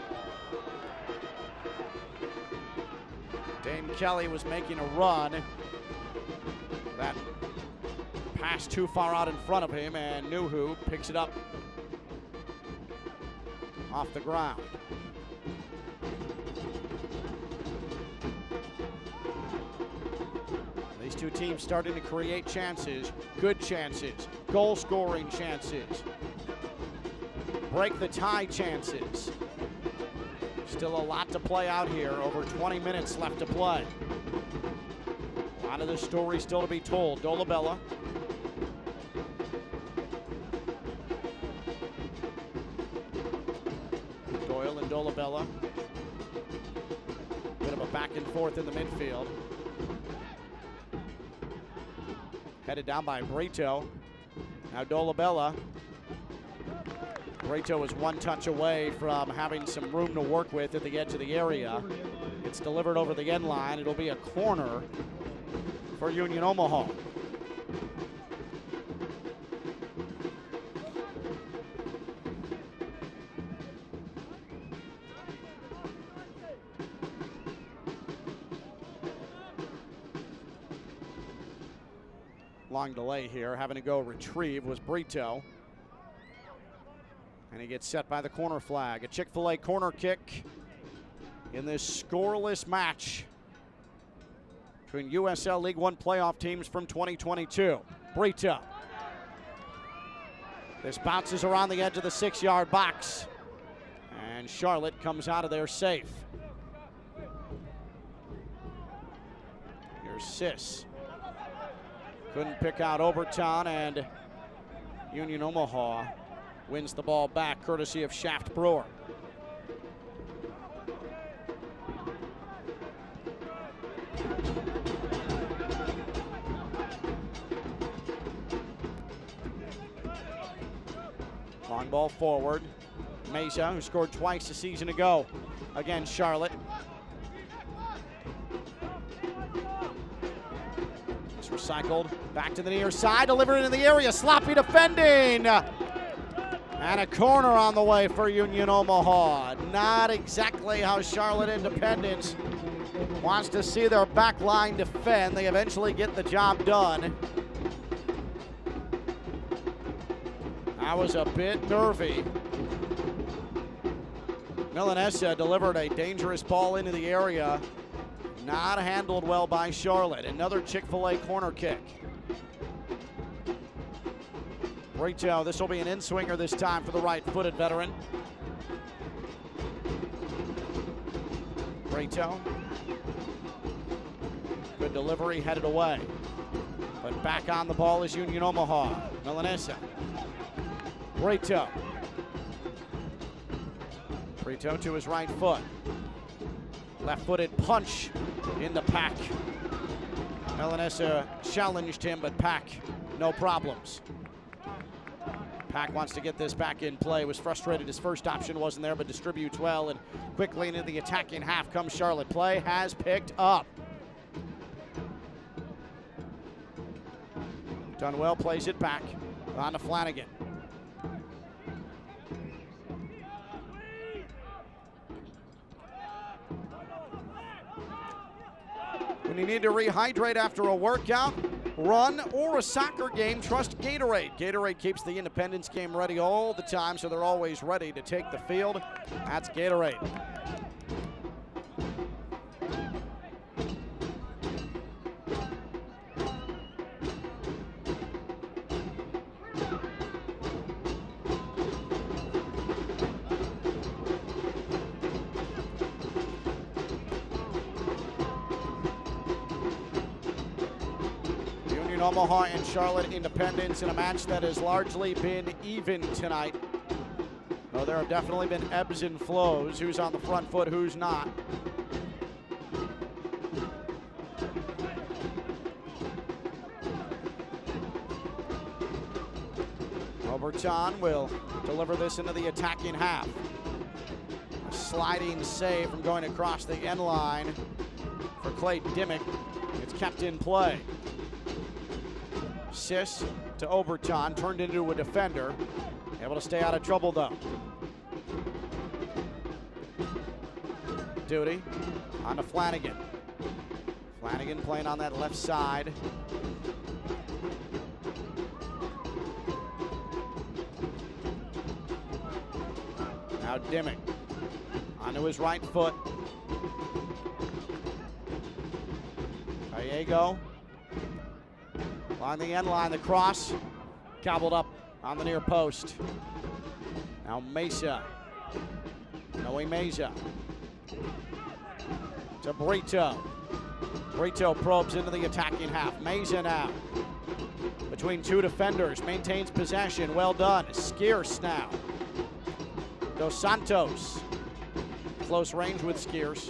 Dane Kelly was making a run. That pass too far out in front of him, and Nuhu picks it up off the ground. These two teams starting to create chances, good chances, goal-scoring chances, break the tie chances. Still a lot to play out here, over 20 minutes left to play. A lot of the story still to be told. Dolabella. Doyle and Dolabella. Bit of a back and forth in the midfield. Headed down by Brito. Now Dolabella. Brito is one touch away from having some room to work with at the edge of the area. It's delivered over the end line. It'll be a corner for Union Omaha. Long delay here, having to go retrieve was Brito. And he gets set by the corner flag. A Chick-fil-A corner kick in this scoreless match. between USL League One playoff teams from 2022. Brito. This bounces around the edge of the 6-yard box. And Charlotte comes out of there safe. Here's Sis. Couldn't pick out Oberton, and Union Omaha wins the ball back courtesy of Shaft Brewer. Long ball forward. Mesa, who scored twice a season ago against Charlotte. It's recycled back to the near side, delivered into the area, sloppy defending. And a corner on the way for Union Omaha. Not exactly how Charlotte Independence wants to see their back line defend. They eventually get the job done. That was a bit nervy. Milanesa delivered a dangerous ball into the area. Not handled well by Charlotte. Another Chick-fil-A corner kick. Brito, this will be an in-swinger this time for the right-footed veteran. Brito. Good delivery, headed away. But back on the ball is Union Omaha. Milanesa. Brito. Brito to his right foot. Left-footed punch in the Pack. Milanesa challenged him, but Pack, no problems. Pack wants to get this back in play. Was frustrated his first option wasn't there, but distributes well, and quickly into the attacking half comes Charlotte. Play has picked up. Done well, plays it back. On to Flanagan. When you need to rehydrate after a workout, run, or a soccer game, trust Gatorade. Gatorade keeps the Independence game ready all the time, so they're always ready to take the field. That's Gatorade. Omaha and Charlotte Independence in a match that has largely been even tonight. Well, there have definitely been ebbs and flows. Who's on the front foot, who's not. Oberton will deliver this into the attacking half. A sliding save from going across the end line for Clay Dimmick. It's kept in play. Sis to Oberton, turned into a defender. Able to stay out of trouble though. Duty on to Flanagan. Flanagan playing on that left side. Now Dimmick onto his right foot. Gallego. On the end line, the cross gobbled up on the near post. Now Mesa. Noe Mesa. To Brito. Brito probes into the attacking half. Mesa now. Between two defenders, maintains possession. Well done. Skierce now. Dos Santos. Close range with Skierce.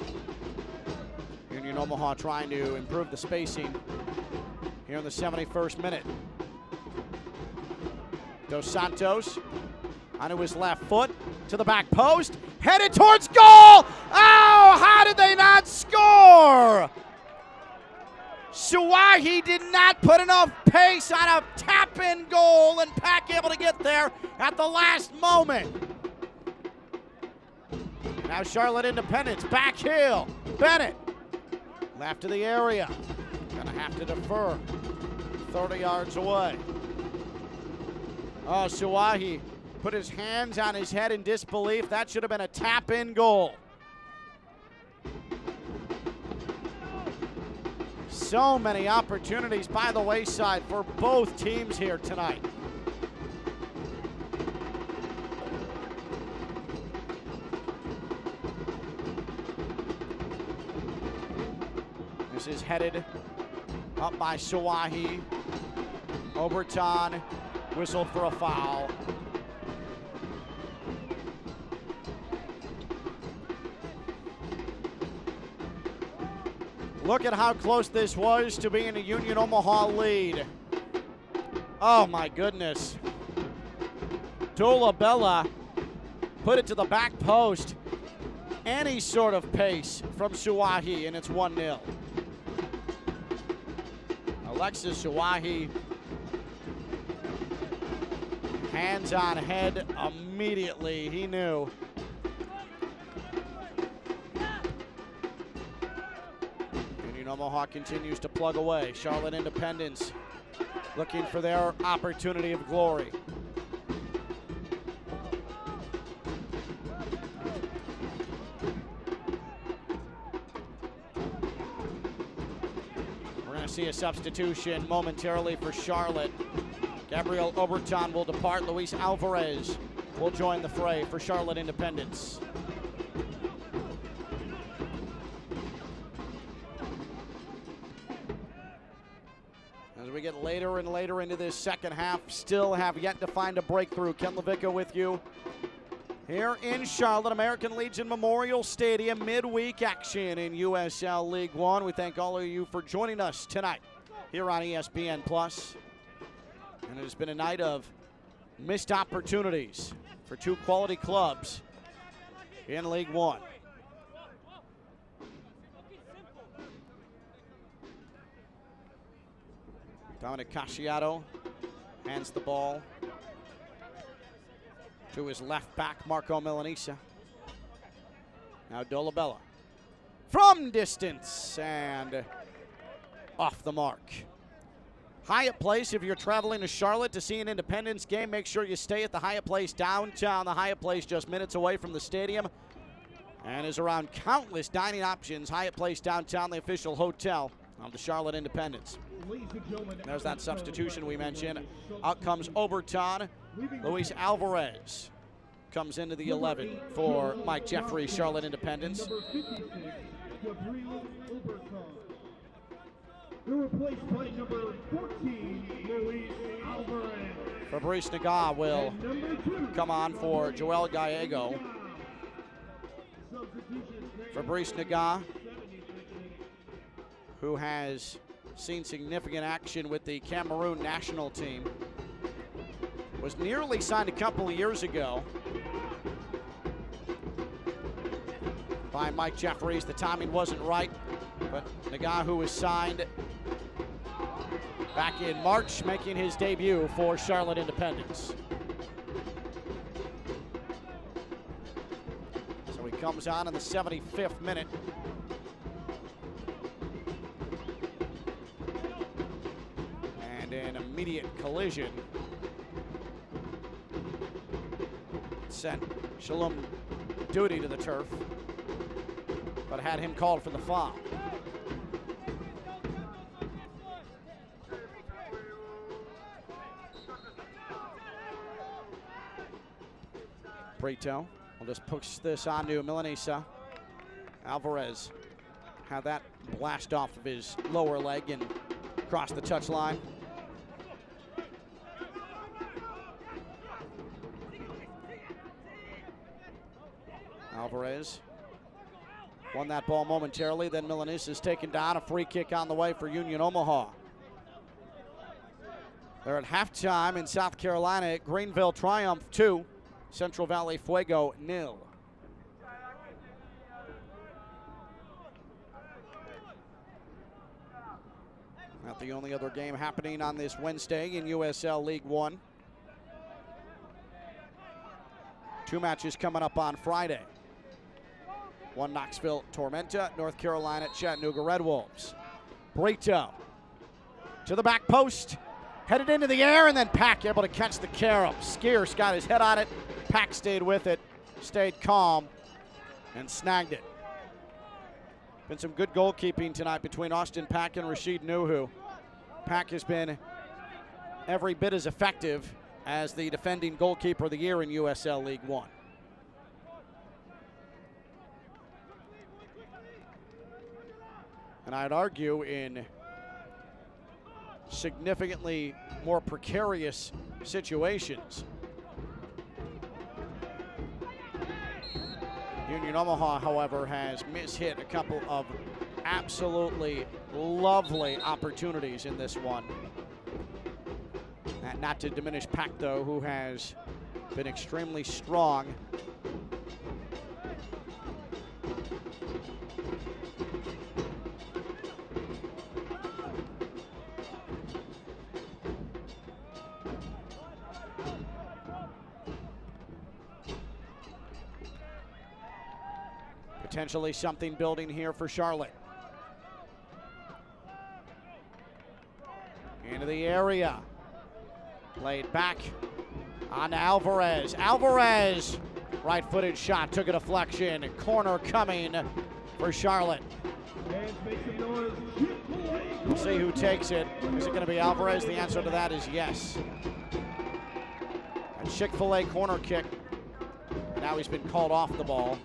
Union Omaha trying to improve the spacing here in the 71st minute. Dos Santos onto his left foot to the back post, headed towards goal! Oh, how did they not score? Suwahi did not put enough pace on a tap-in goal, and Pack able to get there at the last moment. Now Charlotte Independence, back heel. Bennett, left to the area. Gonna have to defer. 30 yards away. Oh, Suwahi put his hands on his head in disbelief. That should have been a tap-in goal. So many opportunities by the wayside for both teams here tonight. This is headed up by Suwahi. Oberton whistled for a foul. Look at how close this was to being a Union Omaha lead. Oh my goodness. Dolabella put it to the back post. Any sort of pace from Suwahi, and it's 1-0. Alexis Suwahi, hands on head immediately. He knew. Union Omaha continues to plug away. Charlotte Independence looking for their opportunity of glory. See a substitution momentarily for Charlotte. Gabriel Oberton will depart. Luis Alvarez will join the fray for Charlotte Independence. As we get later and later into this second half, still have yet to find a breakthrough. Ken Levica with you here in Charlotte, American Legion Memorial Stadium, midweek action in USL League One. We thank all of you for joining us tonight here on ESPN+. And it has been a night of missed opportunities for two quality clubs in League One. Dominic Casciato hands the ball to his left back, Marco Milanesa. Now Dolabella from distance and off the mark. Hyatt Place, if you're traveling to Charlotte to see an Independence game, make sure you stay at the Hyatt Place downtown. The Hyatt Place just minutes away from the stadium and is around countless dining options. Hyatt Place downtown, the official hotel of the Charlotte Independence. There's that substitution we mentioned. Out comes Oberton. Luis Alvarez comes into the 11 for Mike Jeffrey, Charlotte Independence. Replaced by number 14, Luis Alvarez. Fabrice Naga will come on for Joel Gallego. Fabrice Naga, who has seen significant action with the Cameroon national team, was nearly signed a couple of years ago by Mike Jeffries. The timing wasn't right, but Naga, who was signed back in March, making his debut for Charlotte Independence. So he comes on in the 75th minute. And an immediate collision sent Shalom Duty to the turf, but had him called for the foul. Brito will just push this onto Milanesa. Alvarez had that blast off of his lower leg and cross the touchline. Alvarez won that ball momentarily, then Milanesa is taken down. A free kick on the way for Union Omaha. They're at halftime in South Carolina. Greenville Triumph 2, Central Valley Fuego 0. Not the only other game happening on this Wednesday in USL League One. Two matches coming up on Friday. One Knoxville Tormenta, North Carolina Chattanooga Red Wolves. Brito to the back post, headed into the air, and then Pack able to catch the carom. Skeers got his head on it. Pack stayed with it, stayed calm, and snagged it. Been some good goalkeeping tonight between Austin Pack and Rashid Nuhu. Pack has been every bit as effective as the defending goalkeeper of the year in USL League One. And I'd argue in significantly more precarious situations. Union Omaha, however, has mishit a couple of absolutely lovely opportunities in this one. And not to diminish Pack, though, who has been extremely strong. Potentially something building here for Charlotte. Into the area. Laid back on Alvarez. Alvarez, right-footed shot, took a deflection. Corner coming for Charlotte. We'll see who takes it. Is it going to be Alvarez? The answer to that is yes. A Chick-fil-A corner kick. Now he's been called off the ball.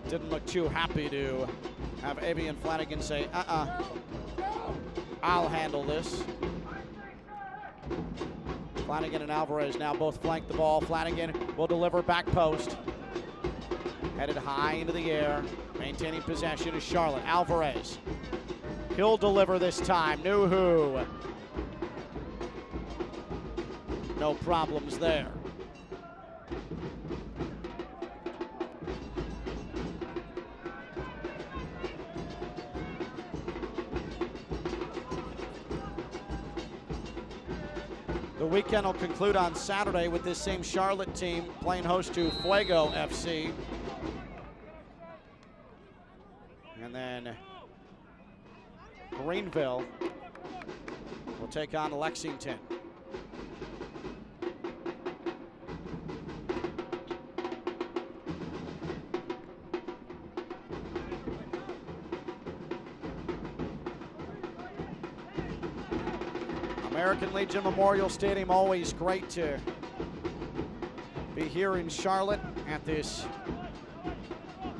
Didn't look too happy to have Avian Flanagan say, I'll handle this. Flanagan and Alvarez now both flank the ball. Flanagan will deliver back post. Headed high into the air. Maintaining possession is Charlotte. Alvarez. He'll deliver this time. Nuhu. No problems there. The weekend will conclude on Saturday with this same Charlotte team playing host to Fuego FC. And then Greenville will take on Lexington. American Legion Memorial Stadium, always great to be here in Charlotte at this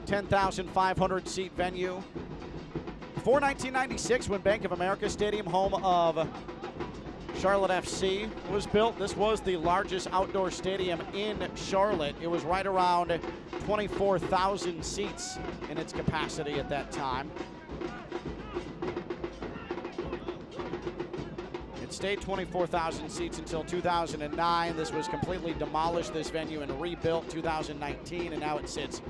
10,500 seat venue. Before 1996, when Bank of America Stadium, home of Charlotte FC, was built, this was the largest outdoor stadium in Charlotte. It was right around 24,000 seats in its capacity at that time. Stayed 24,000 seats until 2009. This was completely demolished, this venue, and rebuilt 2019, and now it sits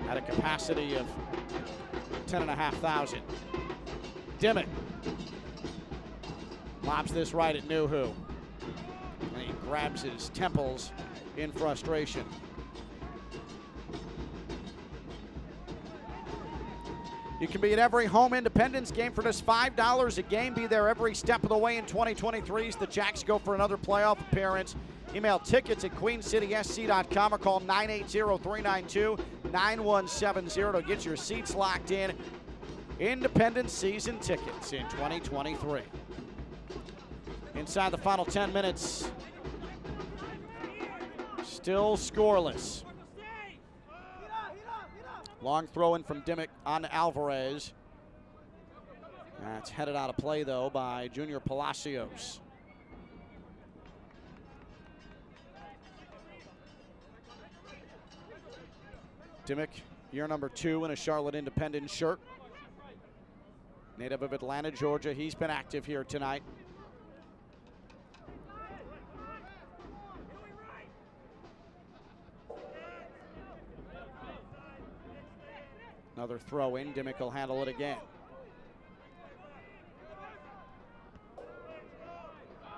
at a capacity of 10,500. Dimmick lobs this right at Nuhu, and he grabs his temples in frustration. You can be at every home Independence game for just $5 a game. Be there every step of the way in 2023 as the Jacks go for another playoff appearance. Email tickets at queencitysc.com or call 980-392-9170 to get your seats locked in. Independence season tickets in 2023. Inside the final 10 minutes, still scoreless. Long throw in from Dimmick on Alvarez. That's headed out of play, though, by Junior Palacios. Dimmick, year number 2 in a Charlotte Independence shirt. Native of Atlanta, Georgia. He's been active here tonight. Another throw in. Dimmick will handle it again.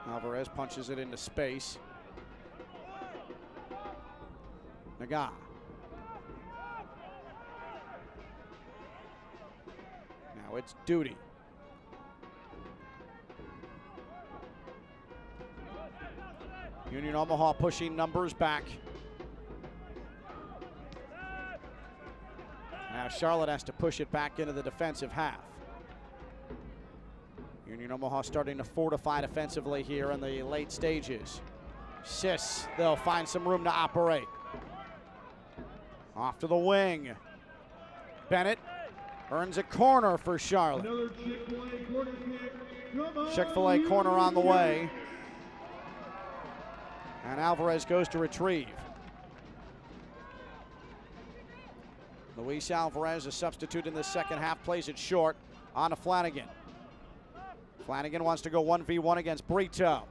Alvarez punches it into space. Naga. Now it's Duty. Union Omaha pushing numbers back. Now Charlotte has to push it back into the defensive half. Union Omaha starting to fortify defensively here in the late stages. Sis, they'll find some room to operate. Off to the wing. Bennett earns a corner for Charlotte. Another Chick-fil-A corner kick. Chick-fil-A corner on the way. And Alvarez goes to retrieve. Luis Alvarez, a substitute in the second half, plays it short on to Flanagan. Flanagan wants to go 1v1 against Brito.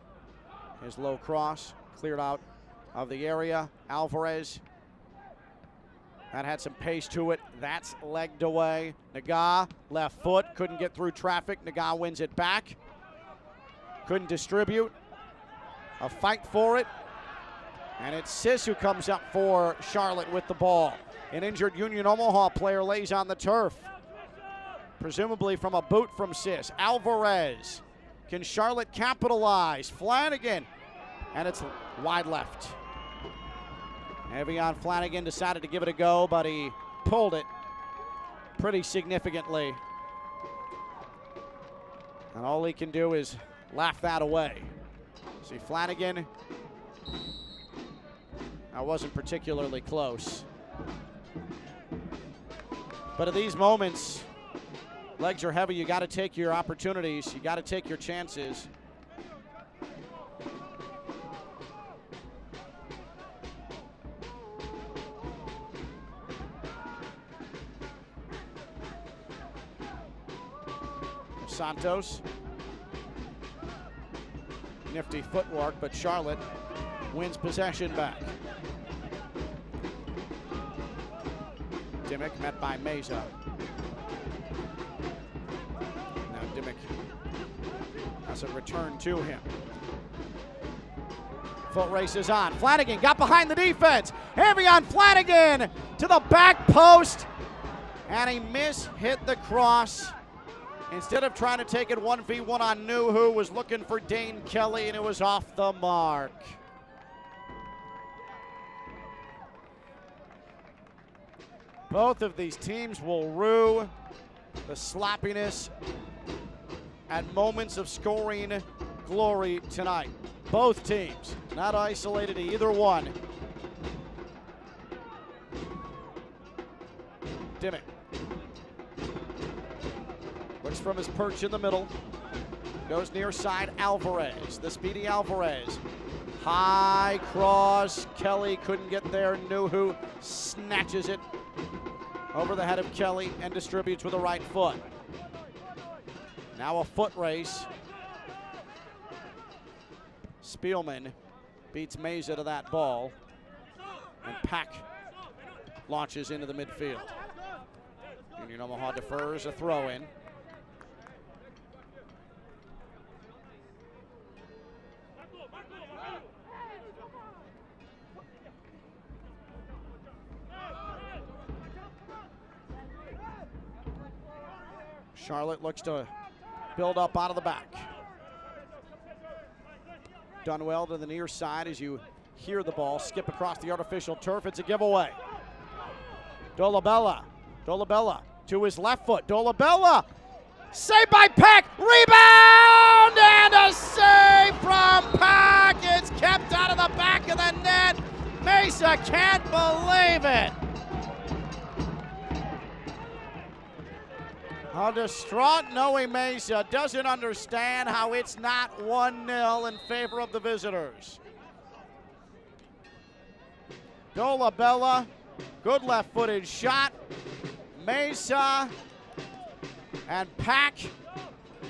His low cross cleared out of the area. Alvarez, that had some pace to it. That's legged away. Naga, left foot, couldn't get through traffic. Naga wins it back. Couldn't distribute. A fight for it. And it's Sis who comes up for Charlotte with the ball. An injured Union Omaha player lays on the turf, presumably from a boot from Sis. Alvarez. Can Charlotte capitalize? Flanagan. And it's wide left. Evian Flanagan decided to give it a go, but he pulled it pretty significantly. And all he can do is laugh that away. See Flanagan. That wasn't particularly close. But at these moments, legs are heavy. You got to take your opportunities. You got to take your chances. Santos. Nifty footwork, but Charlotte wins possession back. Dimmick met by Meza. Now Dimmick has a return to him. Foot race is on. Flanagan got behind the defense. Evian Flanagan to the back post. And he hit the cross. Instead of trying to take it 1v1 on Nuhu, was looking for Dane Kelly, and it was off the mark. Both of these teams will rue the sloppiness at moments of scoring glory tonight. Both teams, not isolated to either one. Dimmick looks from his perch in the middle. Goes near side, Alvarez, the speedy Alvarez. High cross, Kelly couldn't get there. Nuhu snatches it over the head of Kelly and distributes with the right foot. Now a foot race. Spielman beats Meza to that ball. And Pack launches into the midfield. Union Omaha defers, a throw in. Charlotte looks to build up out of the back. Done well to the near side as you hear the ball skip across the artificial turf. It's a giveaway. Dolabella to his left foot. Dolabella, saved by Peck. Rebound and a save from Peck. It's kept out of the back of the net. Meza can't believe it. How distraught Noe Meza doesn't understand how it's not 1-0 in favor of the visitors. Dolabella, good left-footed shot. Meza and Pack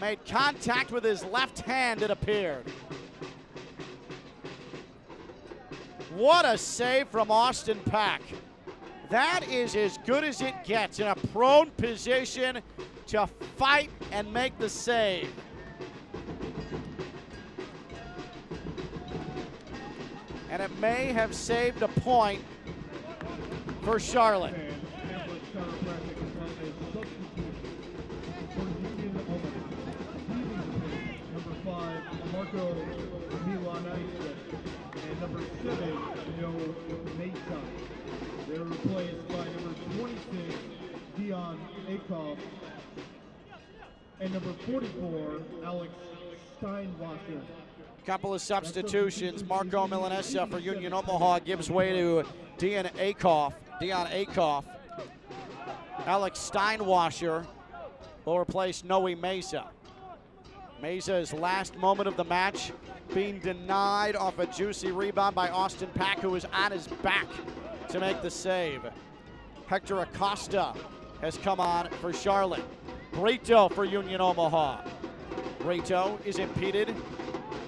made contact with his left hand, it appeared. What a save from Austin Pack. That is as good as it gets in a prone position to fight and make the save. And it may have saved a point for Charlotte. Number 5, Marco Milanaisa, and number 7, Joe Mesa. They're replaced by number 26, Dion Akoff. And number 44, Alex Steinwasser. Couple of substitutions. Marco Milanesa for Union Omaha gives way to Dion Akoff. Alex Steinwasser will replace Noe Mesa. Mesa's last moment of the match being denied off a juicy rebound by Austin Pack, who was on his back to make the save. Hector Acosta has come on for Charlotte. Brito for Union Omaha. Brito is impeded,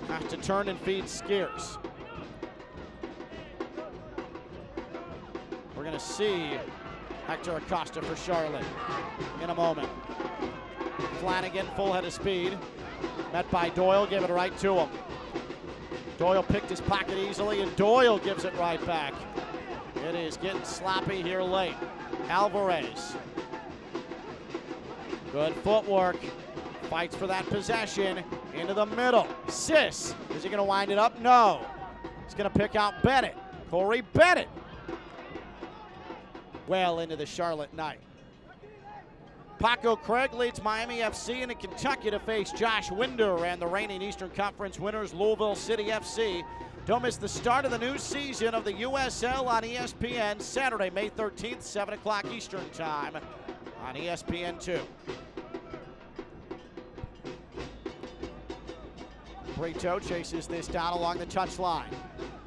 has to turn and feed Skiers. We're gonna see Hector Acosta for Charlotte in a moment. Flanagan, full head of speed. Met by Doyle, gave it right to him. Doyle picked his pocket easily, and Doyle gives it right back. It is getting sloppy here late. Alvarez. Good footwork. Fights for that possession. Into the middle. Sis. Is he going to wind it up? No. He's going to pick out Bennett. Corey Bennett. Well into the Charlotte night. Paco Craig leads Miami FC into Kentucky to face Josh Winder and the reigning Eastern Conference winners, Louisville City FC. Don't miss the start of the new season of the USL on ESPN, Saturday, May 13th, 7 o'clock Eastern Time on ESPN2. Brito chases this down along the touchline.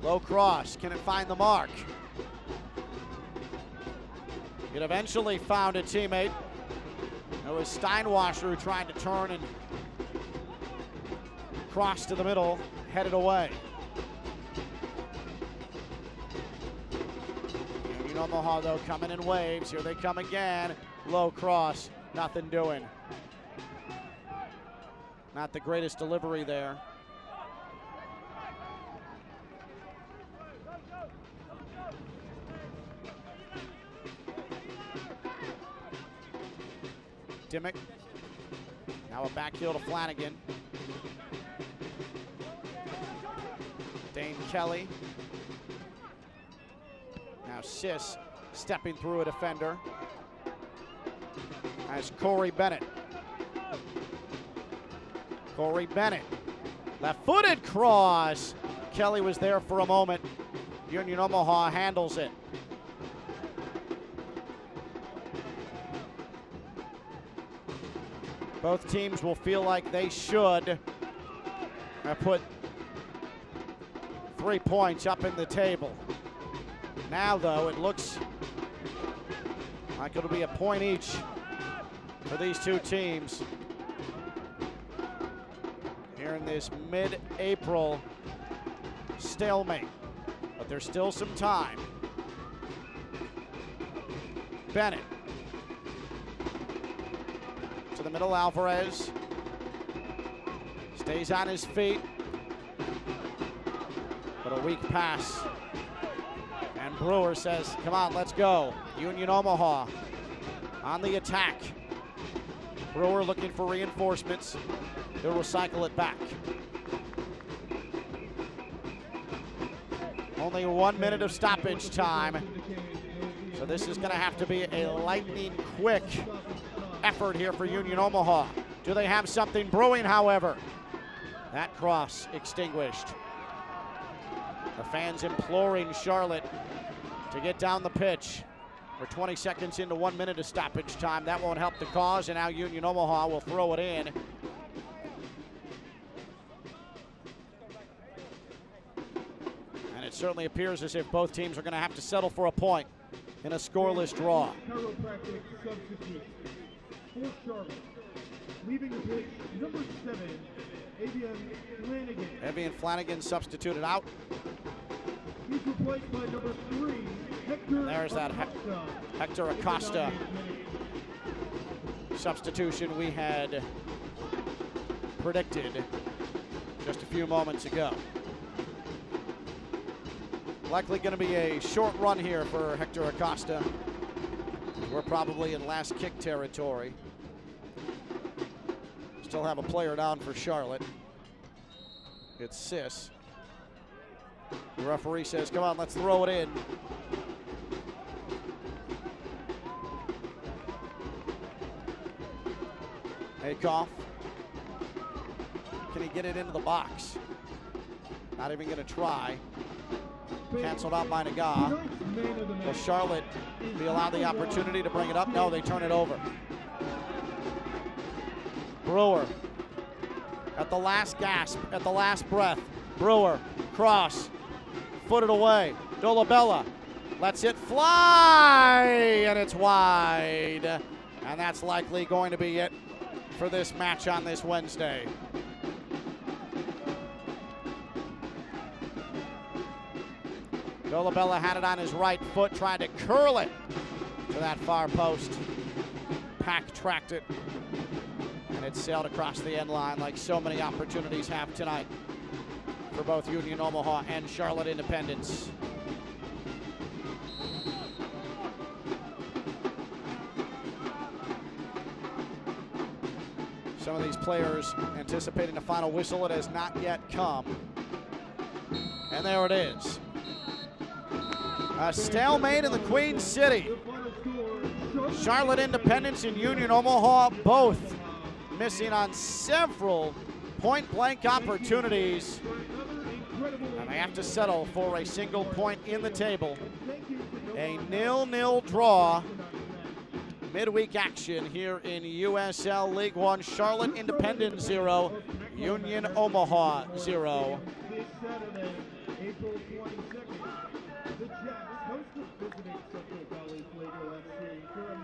Low cross, can it find the mark? It eventually found a teammate. It was Steinwasser who tried to turn and cross to the middle, headed away. Union Omaha, though, coming in waves. Here they come again. Low cross, nothing doing. Not the greatest delivery there. Dimmick. Now a back heel to Flanagan. Dane Kelly. Now Sis stepping through a defender. As Corey Bennett. Corey Bennett. Left-footed cross. Kelly was there for a moment. Union Omaha handles it. Both teams will feel like they should put 3 points up in the table. Now, though, it looks like it'll be a point each for these two teams here in this mid-April stalemate. But there's still some time. Bennett. To the middle, Alvarez. Stays on his feet. But a weak pass. And Brewer says, come on, let's go. Union Omaha on the attack. Brewer looking for reinforcements. He'll recycle it back. Only 1 minute of stoppage time. So this is going to have to be a lightning quick effort here for Union Omaha. Do they have something brewing, however? That cross extinguished. The fans imploring Charlotte to get down the pitch. We're 20 seconds into 1 minute of stoppage time. That won't help the cause, and now Union Omaha will throw it in. And it certainly appears as if both teams are going to have to settle for a point in a scoreless draw. Chiropractic substitute for Charlotte. Leaving the pitch, number 7, Avian Flanagan. Avian Flanagan substituted out. He's replaced by number 3, Hector There's that Acosta. Hector Acosta substitution we had predicted just a few moments ago. Likely going to be a short run here for Hector Acosta. We're probably in last kick territory. Still have a player down for Charlotte. It's Sis. The referee says, come on, let's throw it in. Takeoff. Can he get it into the box? Not even going to try. Canceled out by Naga. Will Charlotte be allowed the opportunity to bring it up? No, they turn it over. Brewer at the last gasp, at the last breath. Brewer, cross, footed away. Dolabella lets it fly, and it's wide. And that's likely going to be it for this match on this Wednesday. Dolabella had it on his right foot, trying to curl it to that far post. Pack tracked it, and it sailed across the end line like so many opportunities have tonight for both Union Omaha and Charlotte Independence. Some of these players anticipating the final whistle. It has not yet come. And there it is. A stalemate in the Queen City. Charlotte Independence and Union Omaha both missing on several point-blank opportunities. And they have to settle for a single point in the table. A 0-0 draw. Midweek action here in USL League One. Charlotte Independence 0, Union Omaha 0.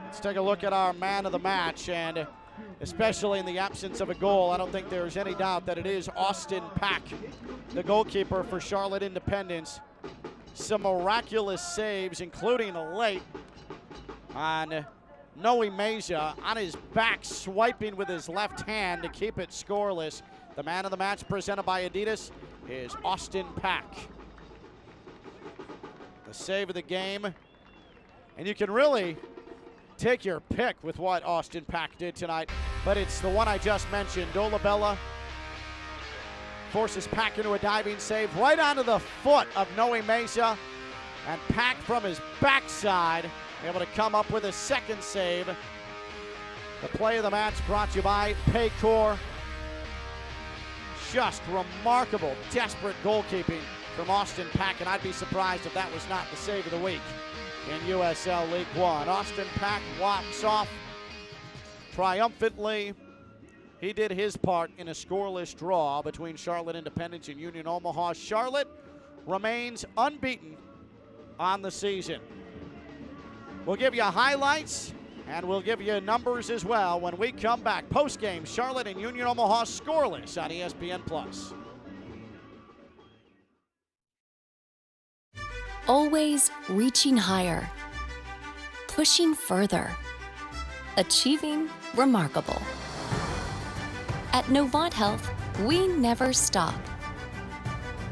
Let's take a look at our man of the match, and especially in the absence of a goal, I don't think there's any doubt that it is Austin Pack, the goalkeeper for Charlotte Independence. Some miraculous saves, including a late on Noe Meza on his back, swiping with his left hand to keep it scoreless. The man of the match presented by Adidas is Austin Pack. The save of the game. And you can really take your pick with what Austin Pack did tonight, but it's the one I just mentioned. Dolabella forces Pack into a diving save right onto the foot of Noe Meza, and Pack from his backside able to come up with a second save. The play of the match brought to you by Paycor. Just remarkable, desperate goalkeeping from Austin Pack, and I'd be surprised if that was not the save of the week in USL League One. Austin Pack walks off triumphantly. He did his part in a scoreless draw between Charlotte Independence and Union Omaha. Charlotte remains unbeaten on the season. We'll give you highlights, and we'll give you numbers as well when we come back. Post-game, Charlotte and Union Omaha scoreless on ESPN+. Always reaching higher, pushing further, achieving remarkable. At Novant Health, we never stop.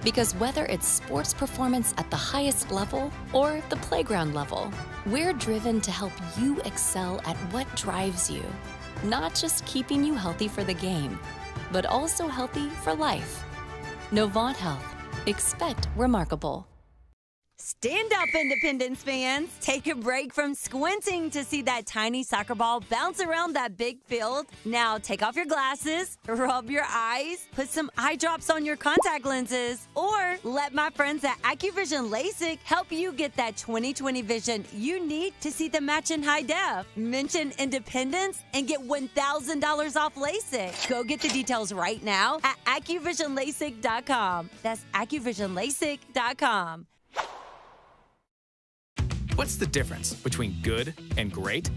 Because whether it's sports performance at the highest level or the playground level, we're driven to help you excel at what drives you. Not just keeping you healthy for the game, but also healthy for life. Novant Health. Expect remarkable. Stand up, Independence fans. Take a break from squinting to see that tiny soccer ball bounce around that big field. Now take off your glasses, rub your eyes, put some eye drops on your contact lenses, or let my friends at AccuVision LASIK help you get that 20/20 vision you need to see the match in high def. Mention Independence and get $1,000 off LASIK. Go get the details right now at AccuVisionLASIK.com. That's AccuVisionLASIK.com. What's the difference between good and great?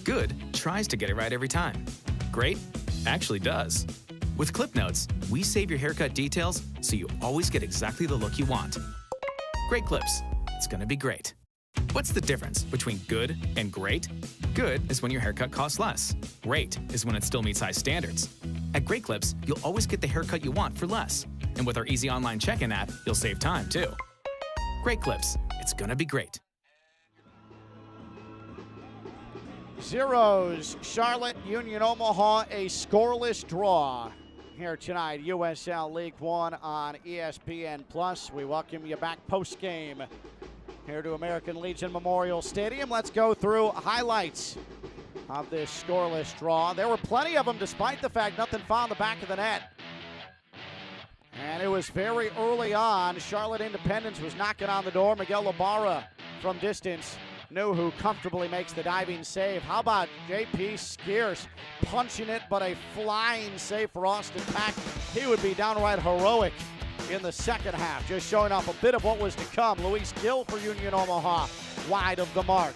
Good tries to get it right every time. Great actually does. With Clip Notes, we save your haircut details so you always get exactly the look you want. Great clips. It's gonna be great. What's the difference between good and great? Good is when your haircut costs less. Great is when it still meets high standards. At Great Clips, you'll always get the haircut you want for less. And with our easy online check-in app, you'll save time too. Great Clips. It's gonna be great. Zeros, Charlotte, Union Omaha, a scoreless draw here tonight. USL League One on ESPN+. We welcome you back post-game here to American Legion Memorial Stadium. Let's go through highlights of this scoreless draw. There were plenty of them despite the fact nothing found the back of the net. And it was very early on. Charlotte Independence was knocking on the door. Miguel Ibarra from distance knew who comfortably makes the diving save. How about J.P. Skeers punching it, but a flying save for Austin Pack. He would be downright heroic in the second half, just showing off a bit of what was to come. Luis Gill for Union Omaha, wide of the mark.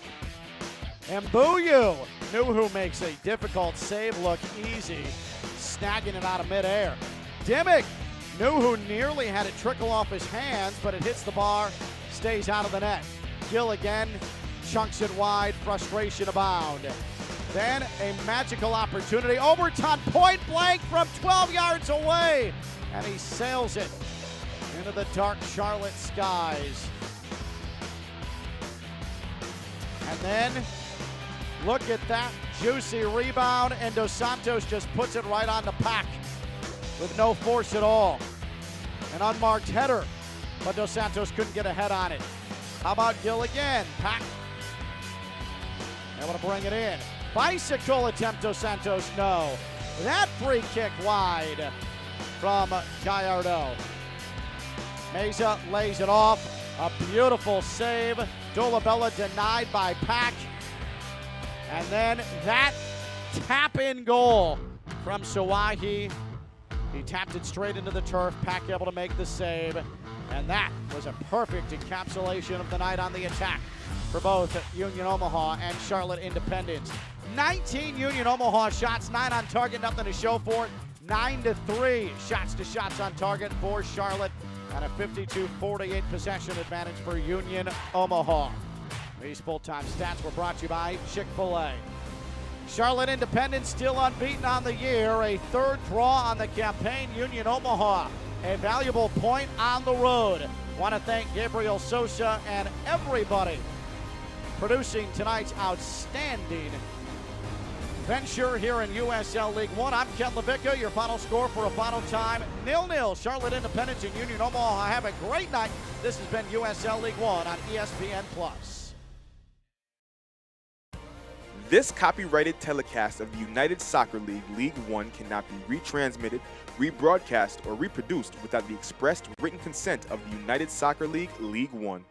And Mbuyu knew who makes a difficult save look easy, snagging it out of midair. Dimmick knew who nearly had it trickle off his hands, but it hits the bar, stays out of the net. Gill again chunks it wide, frustration abound. Then a magical opportunity, overtime, point blank from 12 yards away, and he sails it into the dark Charlotte skies. And then look at that juicy rebound, and Dos Santos just puts it right on the Pack with no force at all. An unmarked header, but Dos Santos couldn't get a head on it. How about Gill again? Pack able to bring it in. Bicycle attempt, Dos Santos, no. That free kick wide from Gallardo. Meza lays it off. A beautiful save. Dolabella denied by Pack. And then that tap-in goal from Sawahi. He tapped it straight into the turf. Pack able to make the save. And that was a perfect encapsulation of the night on the attack for both Union Omaha and Charlotte Independence. 19 Union Omaha shots, 9 on target, nothing to show for it. 9-3 shots on target for Charlotte, and a 52-48 possession advantage for Union Omaha. These full-time stats were brought to you by Chick-fil-A. Charlotte Independence still unbeaten on the year, a third draw on the campaign. Union Omaha, a valuable point on the road. Want to thank Gabriel Sosa and everybody producing tonight's outstanding venture here in USL League One. I'm Ken Levicka. Your final score for a final time, 0-0. Charlotte Independence and Union Omaha. Have a great night. This has been USL League One on ESPN+. This copyrighted telecast of the United Soccer League League One cannot be retransmitted, rebroadcast, or reproduced without the expressed written consent of the United Soccer League League One.